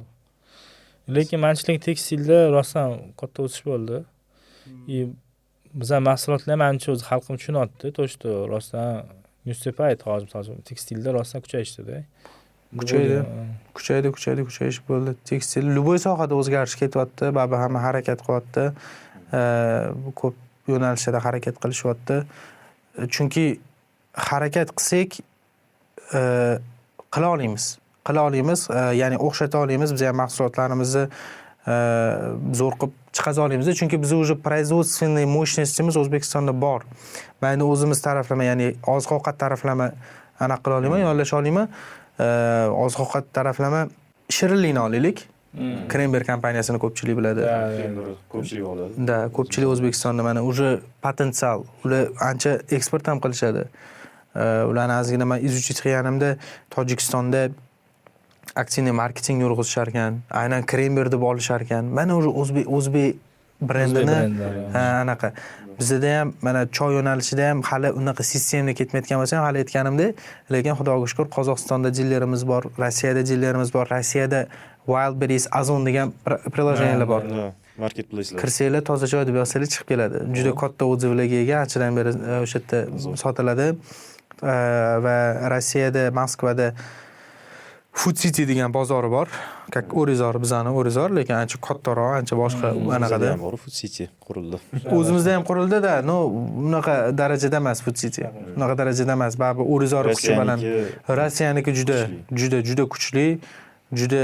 Lekin manchilik tekstilda rostdan katta o'sish bo'ldi. Bizlar mahsulotlar ham ancha o'zi xalqim tushunyapti. То, что rostdan newspaper hozir misol tekstilda rostdan kuchayishdi-da. Kuchayish bo'ldi. Tekstil любой sohada o'zgarish ketyapti, baba hamma harakat qilyapti. Ko'p yo'nalishlarda harakat qilishyapti. Chunki harakat qilsak qila olamiz, ya'ni o'xshata olamiz, biz ham mahsulotlarimizni zo'r qilib chiqaza olamiz, chunki biz уже производственный мощностimiz O'zbekistonda bor. Men o'zimiz taraflama, ya'ni oziq-ovqat taraflama aniq qila olaman, yonlasha olaman. Oziq-ovqat taraflama shirinlikni olaylik. Kremberg kompaniyasini ko'pchilik biladi. Ko'pchilik oladi. Da, ko'pchilik O'zbekistonda mana уже potensial, ular ancha eksport ham qilishadi. Ularni ozgina men izuvchi qilganimda Tojikistonda aktivniy marketing yurg'izishar ekan, aynan Kremberg deb olishar ekan. Mana уже o'zbek brendini brendlar, anaqa bizda ham mana choy yo'nalishida ham hali unaqa sistemda ketmayotgan bo'lsa ham hali aytganimdek, lekin xudoga shukr Qozog'istonda jillarimiz bor, Rossiyada jillarimiz bor, Rossiyada Wildberries, Ozon degan приложениялар bor. Marketplace'lar. Kirsanglar toza choy deb yozsanglar chiqib keladi. Juda katta o'dzivlarga ega, anchadan beri o'sha yerda sotiladi. Va Rossiyada, Moskvada Food City degan bozori bor. Как Orizor, bizani Orizor, lekin ancha kattaroq, ancha boshqa anaqada. Food City qurildi. O'zimizda ham qurildi-da, no, unaqa darajada emas Food City. Unaqa darajada emas, baribir Orizor kuchi bilan. Rossiyaniki juda kuchli, juda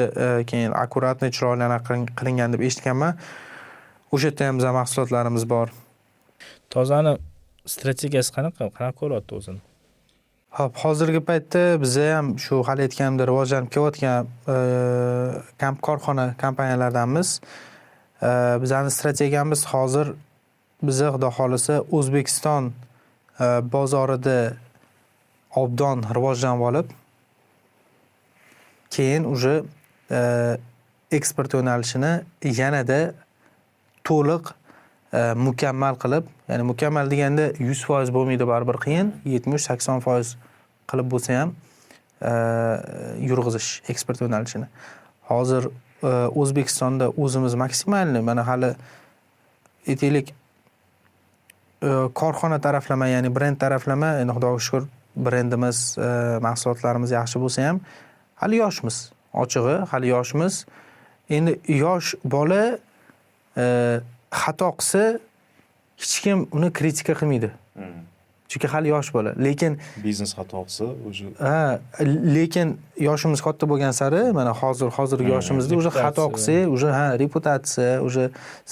keyin akkuratni chiroyli qilingan deb eshitganman. O'sha yerda ham bizning mahsulotlarimiz bor. Tozani strategiyasi qanaqa ko'ryapti o'zini? Hop, hozirgi paytda biza ham shu hali aytganimdek rivojlanib kelayotgan korxona kompaniyalardanmiz. Bizning strategiyamiz hozir biza xudo xolisa O'zbekiston bozorida obdon rivojlanib olib, keyin uje eksport yo'nalishini yanada to'liq mukammal qilib, ya'ni mukammal deganda 100% bo'lmaydi, baribir qiyin, 70-80% qilib bo'lsa ham yurg'izish eksport yo'nalishini. Hozir O'zbekistonda o'zimiz maksimalni mana hali aytaylik korxona taraflama, ya'ni brend taraflama, endi xudoga shukr brendimiz, mahsulotlarimiz yaxshi bo'lsa ham hali yoshmiz. Ochig'i, hali yoshmiz. Endi yosh bola xato qilsa hech kim uni kritika qilmaydi. Chunki hali yosh bola. Lekin biznes xato qilsa o'sha lekin yoshimiz katta bo'lgan sari, mana hozirgi yoshimizda o'sha xato qilsa, o'sha reputatsiya, o'sha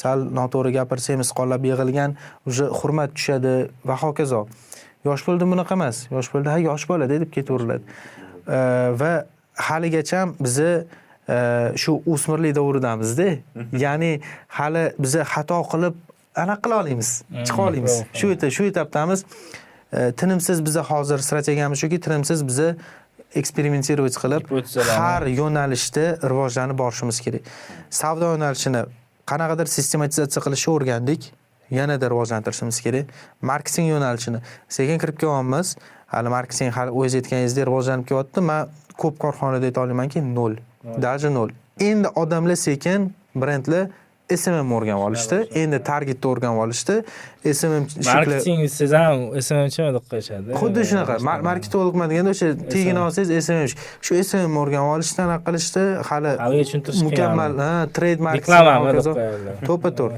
sal noto'g'ri gapirsa misqollab yig'ilgan, o'sha hurmat tushadi va hokazo. Yosh bo'ldi bunaqa emas. Yosh bo'ldi, ha yosh bola deb ketaveriladi. Va haligacha bizni shu o'smirlik davridamizda. Ya'ni hali biza xato qilib anaqa qila olamiz, chiqa olamiz. Shu etapdamiz. Tinimsiz biza hozir strategiyamiz shuki, tinimsiz biza eksperimentirovat qilib har yo'nalishda rivojlanib borishimiz kerak. Savdo yo'nalishini qanaqadir sistematizatsiya qilishni o'rgandik, yanada rivojlantirishimiz kerak. Marketing yo'nalishini sekin kirib kelyapmiz. Hali marketing hali o'z aytganingizdek rivojlanib kelyapti. Men ko'p korxonada ayta olamanki 0. Даже 0. Endi odamlar sekin brendlar SMM o'rganib olishdi. Endi targetni o'rganib olishdi. SMM marketing siz ham SMMchimi deb qo'yishadi. Xuddi shunaqa. Marketologman deganda o'sha tegini olsangiz SMM. Shu SMM o'rganib olishdi, anaqa qilishdi. Hali tushuntirish mukammal, trade marketing reklama deb qo'yadi. To'ppa-to'g'ri.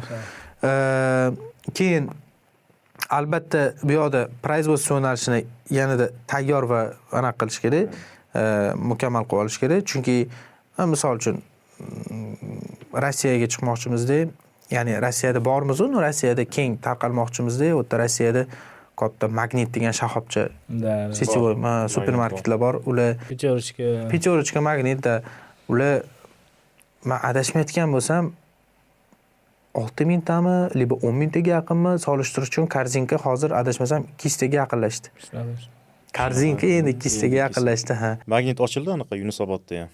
Keyin albatta bu yoqda производство yo'nalishini yanada tayyor va anaqa qilish kerak. Mukammal qilib olish kerak. Chunki misol uchun Rossiyaga chiqmoqchimizda, ya'ni Rossiyada bormiz, Rossiyada keng tarqalmoqchimizda, u yerda Rossiyada katta Magnit degan shoxobcha setivoy supermarketlar bor. Ular Pechorочка Magnitda ular men adashmayotgan bo'lsam 6000 tami, liba 10 taga yaqinmi solishtirish uchun korzinka hozir adashmasam 200 taga yaqinlashdi. Korzinka endi 200 taga yaqinlashdi, ha. Magnit ochildi anaqa Yunusobodda ham.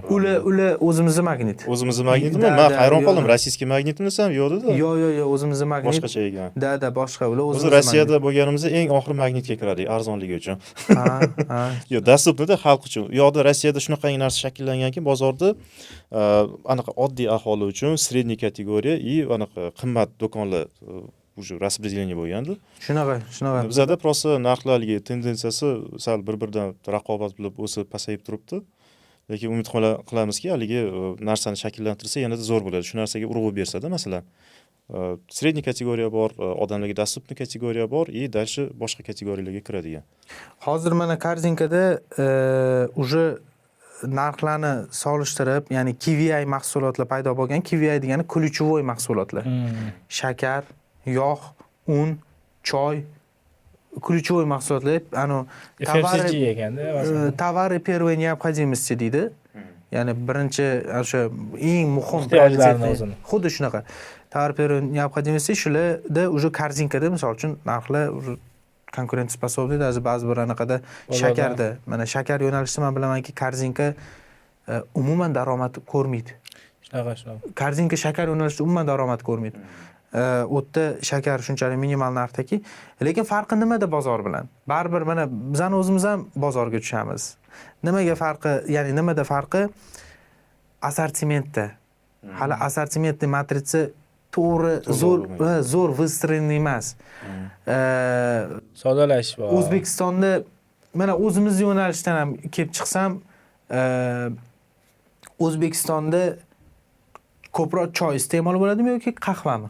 Ular o'zimizni Magnit. O'zimizni Magnitmi? Men hayron qoldim. Rossiyskiy Magnitmi desam, yo'q-da. Yo'q, o'zimizni Magnit. Boshqacha ekan. Da, boshqa. Ular o'zimiz Rossiyada bo'lganimizda eng oxir Magnitga kiradi, arzonligi uchun. Ha. Yo'q, dostupnida xalq uchun. U yoqda Rossiyada shunaqa narsa shakllanganki, bozorda anaqa oddiy aholi uchun sredniy kategoriya va anaqa qimmat do'konlar уже распределение bo'lgandi. Shunaqa. Bizda просто narxlarga tendensiyasi sal bir-biridan raqobat qilib o'sib pasayib turibdi. Lekin umid qilamizki, haligi narsani shakllantirsa yanada zo'r bo'ladi. Shu narsaga urg'u bersa-da, masalan, sredniy kategoriya bor, odamlarga dostupniy kategoriya bor, dальше boshqa kategoriyalarga kiradigan. Hozir mana korzinkada уже narxlarni solishtirib, ya'ni KVI mahsulotlar paydo bo'lgan. KVI degani ключевой mahsulotlar. Shakar, yog', un, choy, ключевой mahsulotlar, tavары первой необходимости deydi. Ya'ni birinchi o'sha eng muhim ehtiyojlarni xuddi shunaqa. Tovar первой необходимости shularda уже korzinkada misol uchun narxlar konkurentspособный, даже ba'zi bir anaqada shakarda, mana shakar yo'nalishida men bilamanki korzinka umuman daromad ko'rmaydi. Shunaqa. Korzinka shakar yo'nalishida umuman daromad ko'rmaydi. U yerda shakar shunchalik minimal narxdaki, lekin farqi nimada bozor bilan? Baribir mana bizani o'zimiz ham bozorga tushamiz. Nimaga farqi? Ya'ni nimada farqi? Assortimentda. Hali assortimentni matritsa to'g'ri zo'r выстроенный emas. Sodalash bor. O'zbekistonda mana o'zimiz yo'nalishdan ham kelib chiqsam, O'zbekistonda ko'proq choy iste'mol bo'ladimi yoki qahvami?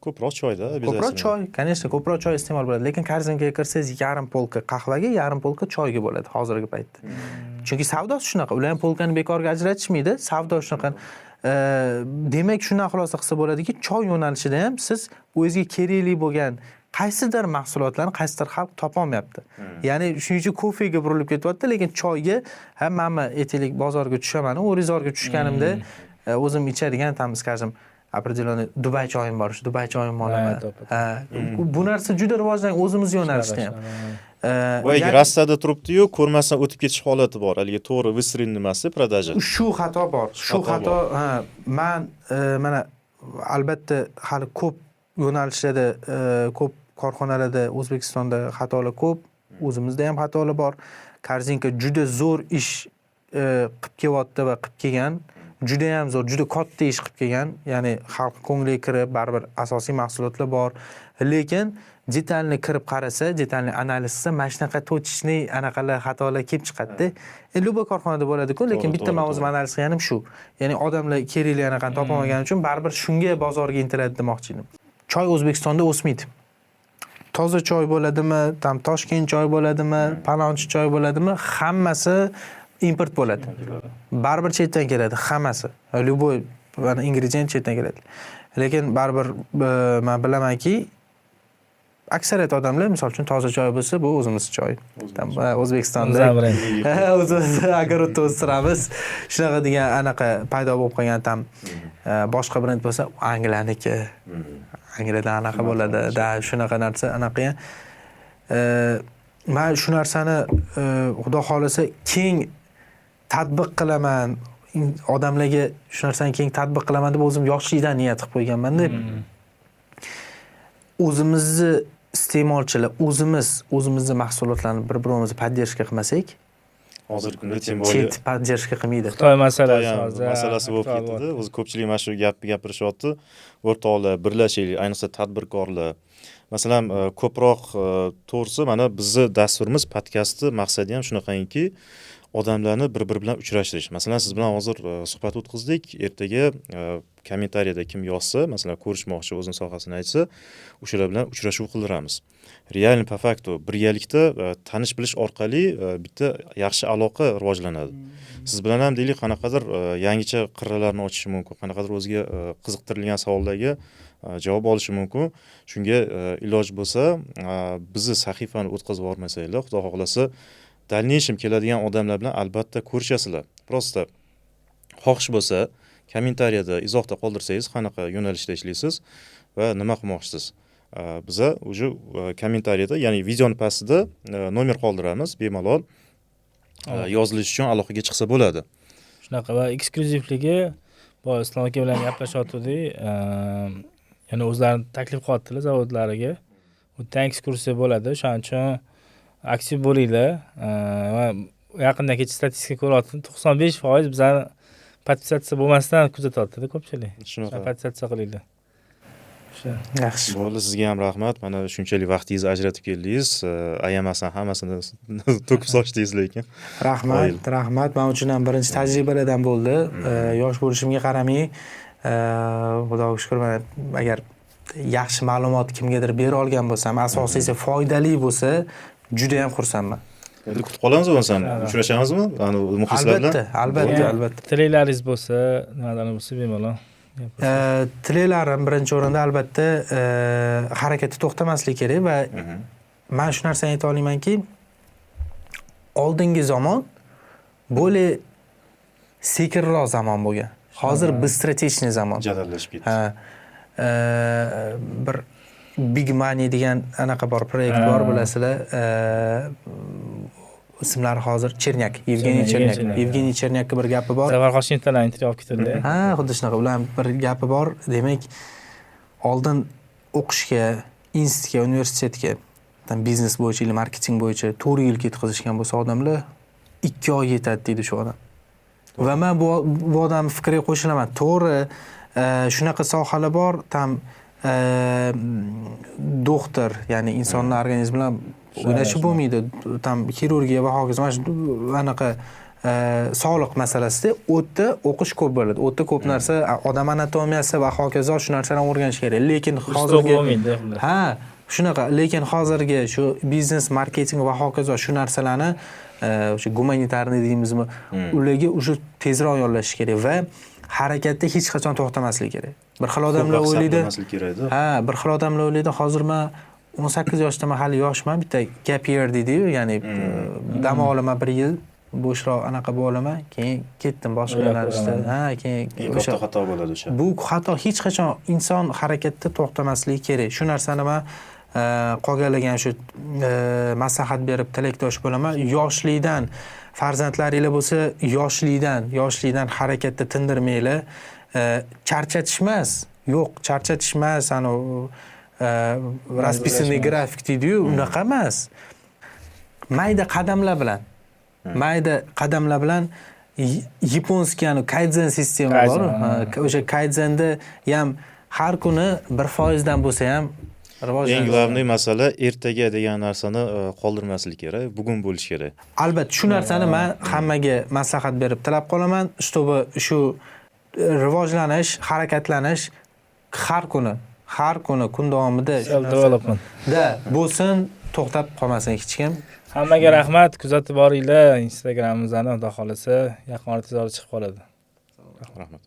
Ko'proq choyda, Ko'proq choy, конечно, ko'proq choy iste'mol bo'ladi, lekin korzinkaga kirsangiz yarim polka qahvaga, yarim polka choyga bo'ladi hozirgi paytda. Chunki savdosi shunaqa, ular ham polkani bekorga ajratishmaydi, savdo shunaqa. Demak, shundan xulosa qilsa bo'ladiki, choy yo'nalishida ham siz o'zingizga kerakli bo'lgan qaysidir mahsulotlarni qaysidir xalq topolmayapti. Ya'ni shuning uchun kofega burilib ketyapti, lekin choyga hammami aytaylik bozorga tushaman, o'rizorga tushganimda o'zim ichadigan tam skажем определенный Dubay choyim bor, shu Dubay choyimni olaman. Bu narsa juda rivojlangan o'zimiz yo'nalishda ham. Voy, rastada turibdi-yu, ko'rmasdan o'tib ketish holati bor. Haligi to'g'ri выстроен nimasi, продажа. Shu xato bor. Shu xato, men mana albatta hali ko'p yo'nalishlarda, ko'p korxonalarda O'zbekistonda xatolar ko'p, o'zimizda ham xatolar bor. Korzinka juda zo'r ish qilib kelyapti va qilib kelgan. Juda ham zo'r, juda katta ish qilib kelgan. Ya'ni xalq ko'ngliga kirib, baribir asosiy mahsulotlar bor. Lekin detalni kirib qarasa, detalni analiz qilsa, mana shunaqa to'chishni anaqalar xatolar kelib chiqadi-da. Lubo korxonada bo'ladi-ku, lekin bitta men o'zim analiz qilganim shu. Ya'ni odamlar kerakli anaqani topolmagani uchun baribir shunga bozorga intiladi demoqchi edim. Choy O'zbekistonda o'smaydi. Toza choy bo'ladimi, tam Toshkent choy bo'ladimi, Palonchi choy bo'ladimi, hammasi import bo'ladi. Baribir chetdan keladi, hammasi. Luboy ingredient chetdan keladi. Lekin baribir men bilamanki, aksariyat odamlar, misol uchun toza choy bo'lsa, bu o'zimiz choy. O'zbekistonda o'zimiz огородda o'stiramiz. Shunaqa degan anaqa paydo bo'lib qolgan tam boshqa brend bo'lsa, Angliyaniki. Angliyada anaqa bo'ladi, shunaqa narsa anaqa. Men shu narsani xudo xolasa keng tatbiq qilaman, odamlarga shu narsani keng tatbiq qilaman deb o'zim yoshlikdan niyat qilib qo'yganman-da. O'zimizni iste'molchilar, o'zimizni mahsulotlarni bir-birimizni podдержка qilmasak, hozirgi kunda tем более chet podдержка qilmaydi. Xitoy masalasi bo'lib ketdi. O'zi ko'pchilik mana shu gapni gapirishyapti. O'rtoqlar, birlashaylik, ayniqsa tadbirkorlar. Masalan, ko'proq to'g'risi mana bizning dasturimiz, podkastni maqsadi ham shunaqangi, odamlarni bir-biri bilan uchrashtirish. Masalan, siz bilan hozir suhbat o'tkazdik. Ertaga kommentariyada kim yozsa, masalan, ko'rishmoqchi, o'zining sohasini aytsa, o'shalar bilan uchrashuv qildiramiz. Realni po faktu birgalikda tanish bilish orqali bitta yaxshi aloqa rivojlanadi. Siz bilan ham deylik qanaqadir yangicha qirralarni ochishi mumkin, qanaqadir o'ziga qiziqtirilgan savollarga javob olishi mumkin. Shunga iloj bo'lsa, bizni sahifani o'tkazib yubormasanglar, xudo xohlasa, dальнейшем keladigan odamlar bilan albatta ko'rishasizlar. Prosta xohish bo'lsa, kommentariyada izohda qoldirsangiz, qanaqa yo'nalishda ishlaysiz va nima qilmoqchisiz. Biza уже kommentariyada, ya'ni videoning pastida nomer qoldiramiz, bemalol yozilish uchun aloqaga chiqsa bo'ladi. Shunaqa va ekskluzivligi boya Islom aka bilan gaplashayotgandik. Ya'ni o'zlarini taklif qilyaptilar zavodlariga. Bu ekskursiya bo'ladi. Shuning uchun aktiv bo'linglar. Va yaqinda kecha statistika ko'ryaptim, 95% bizani podpisatsiya bo'lmasdan kuzatyapti-da ko'pchilik. Shunaqa. Podpisatsiya qilinglar. Yaxshi. Bo'ldi, sizga ham rahmat. Mana shunchalik vaqtingizni ajratib keldingiz. Ayamasdan hammasini to'kib sochdingiz lekin. Rahmat. Men uchun ham birinchi tajribalardan bo'ldi. Yosh bo'lishimga qaramay, Xudoga shukr, men agar yaxshi ma'lumot kimgadir bera olgan bo'lsam, asosiysi foydali bo'lsa, juda ham xursandman. Endi kutib qolamiz bo'lsa, uchrashamizmi? Ana muxlislar bilan. Albatta. Tilaklaringiz bo'lsa, nimadan bo'lsa bemalol. Tilaklarim birinchi o'rinda albatta harakatni to'xtamaslik kerak va men shu narsani ayta olamanki, oldingi zamon bo'ldi sekinroq zamon bo'lgan. Hozir быстротечный zamon. Jadallashib ketdi. Bir Big Money degan anaqa bor, proyekt bor, bilasizlar. ismlari hozir Chernyak, Yevgeniy Chernyak. Yevgeniy Chernyakning bir gapi bor. Zafar Hoshimtovdan intervyu olib ketildi. Ha, xuddi shunaqa. Ular bir gapi bor. Demak, oldin o'qishga, institutga, universitetga, biznes bo'yicha, marketing bo'yicha 4 yil ketkazishgan bo'lsa odamlar 2 oy yetadi deydi shu odam. Va men bu odam fikriga qo'shilaman. To'g'ri, shunaqa sohalar bor, doktor, ya'ni insonning organizmi bilan o'ynashi bo'lmaydi. Xirurgiya va hokazo. Mana shu anaqa sog'liq masalasida o'tda o'qish ko'p bo'ladi. O'tda ko'p narsa, odam anatomiyasi va hokazo shu narsalarni o'rganish kerak. Lekin hozirgi shunaqa, lekin hozirgi shu biznes, marketing va hokazo shu narsalarni o'sha gumanitarniy deymizmi, ularga уже tezroq yollashish kerak va harakatda hech qachon to'xtamaslik kerak. Bir xil odamlar o'ylaydi. Ha, bir xil odamlar o'ylaydi, hozir men 18 yoshdaman, hali yoshman, bitta gap year deydi-yu, ya'ni dam olaman 1 yil, bo'shroq anaqa bo'laman, keyin ketdim boshqa yo'nalishda. Ha, keyin o'sha xato bo'ladi o'sha. Bu xato, hech qachon inson harakatda to'xtamasligi kerak. Shu narsani men qolganlarga shu maslahat berib tilakdosh bo'laman. Yoshlikdan farzandlaringlar bo'lsa, yoshlikdan harakatda tindirmanglar. Charchatish emas. Yo'q, charchatish emas, расписанный grafik deydi-yu, unaqa emas. Mayda qadamlar bilan yaponskiy kaizen sistema bor. O'sha kaizenda ham har kuni 1% dan bo'lsa ham eng globniy masala ertaga degan narsani qoldirmaslik kerak, bugun bo'lish kerak. Albatta, shu narsani men hammaga maslahat berib tilab qolaman, чтобы shu rivojlanish, harakatlanish har kuni kun davomida da bo'lsin, to'xtab qolmasin hech kim. Hammaga rahmat, kuzatib boringlar. Instagramimizni xudo xolasa yaqin orada tezroq chiqib qoladi. Rahmat.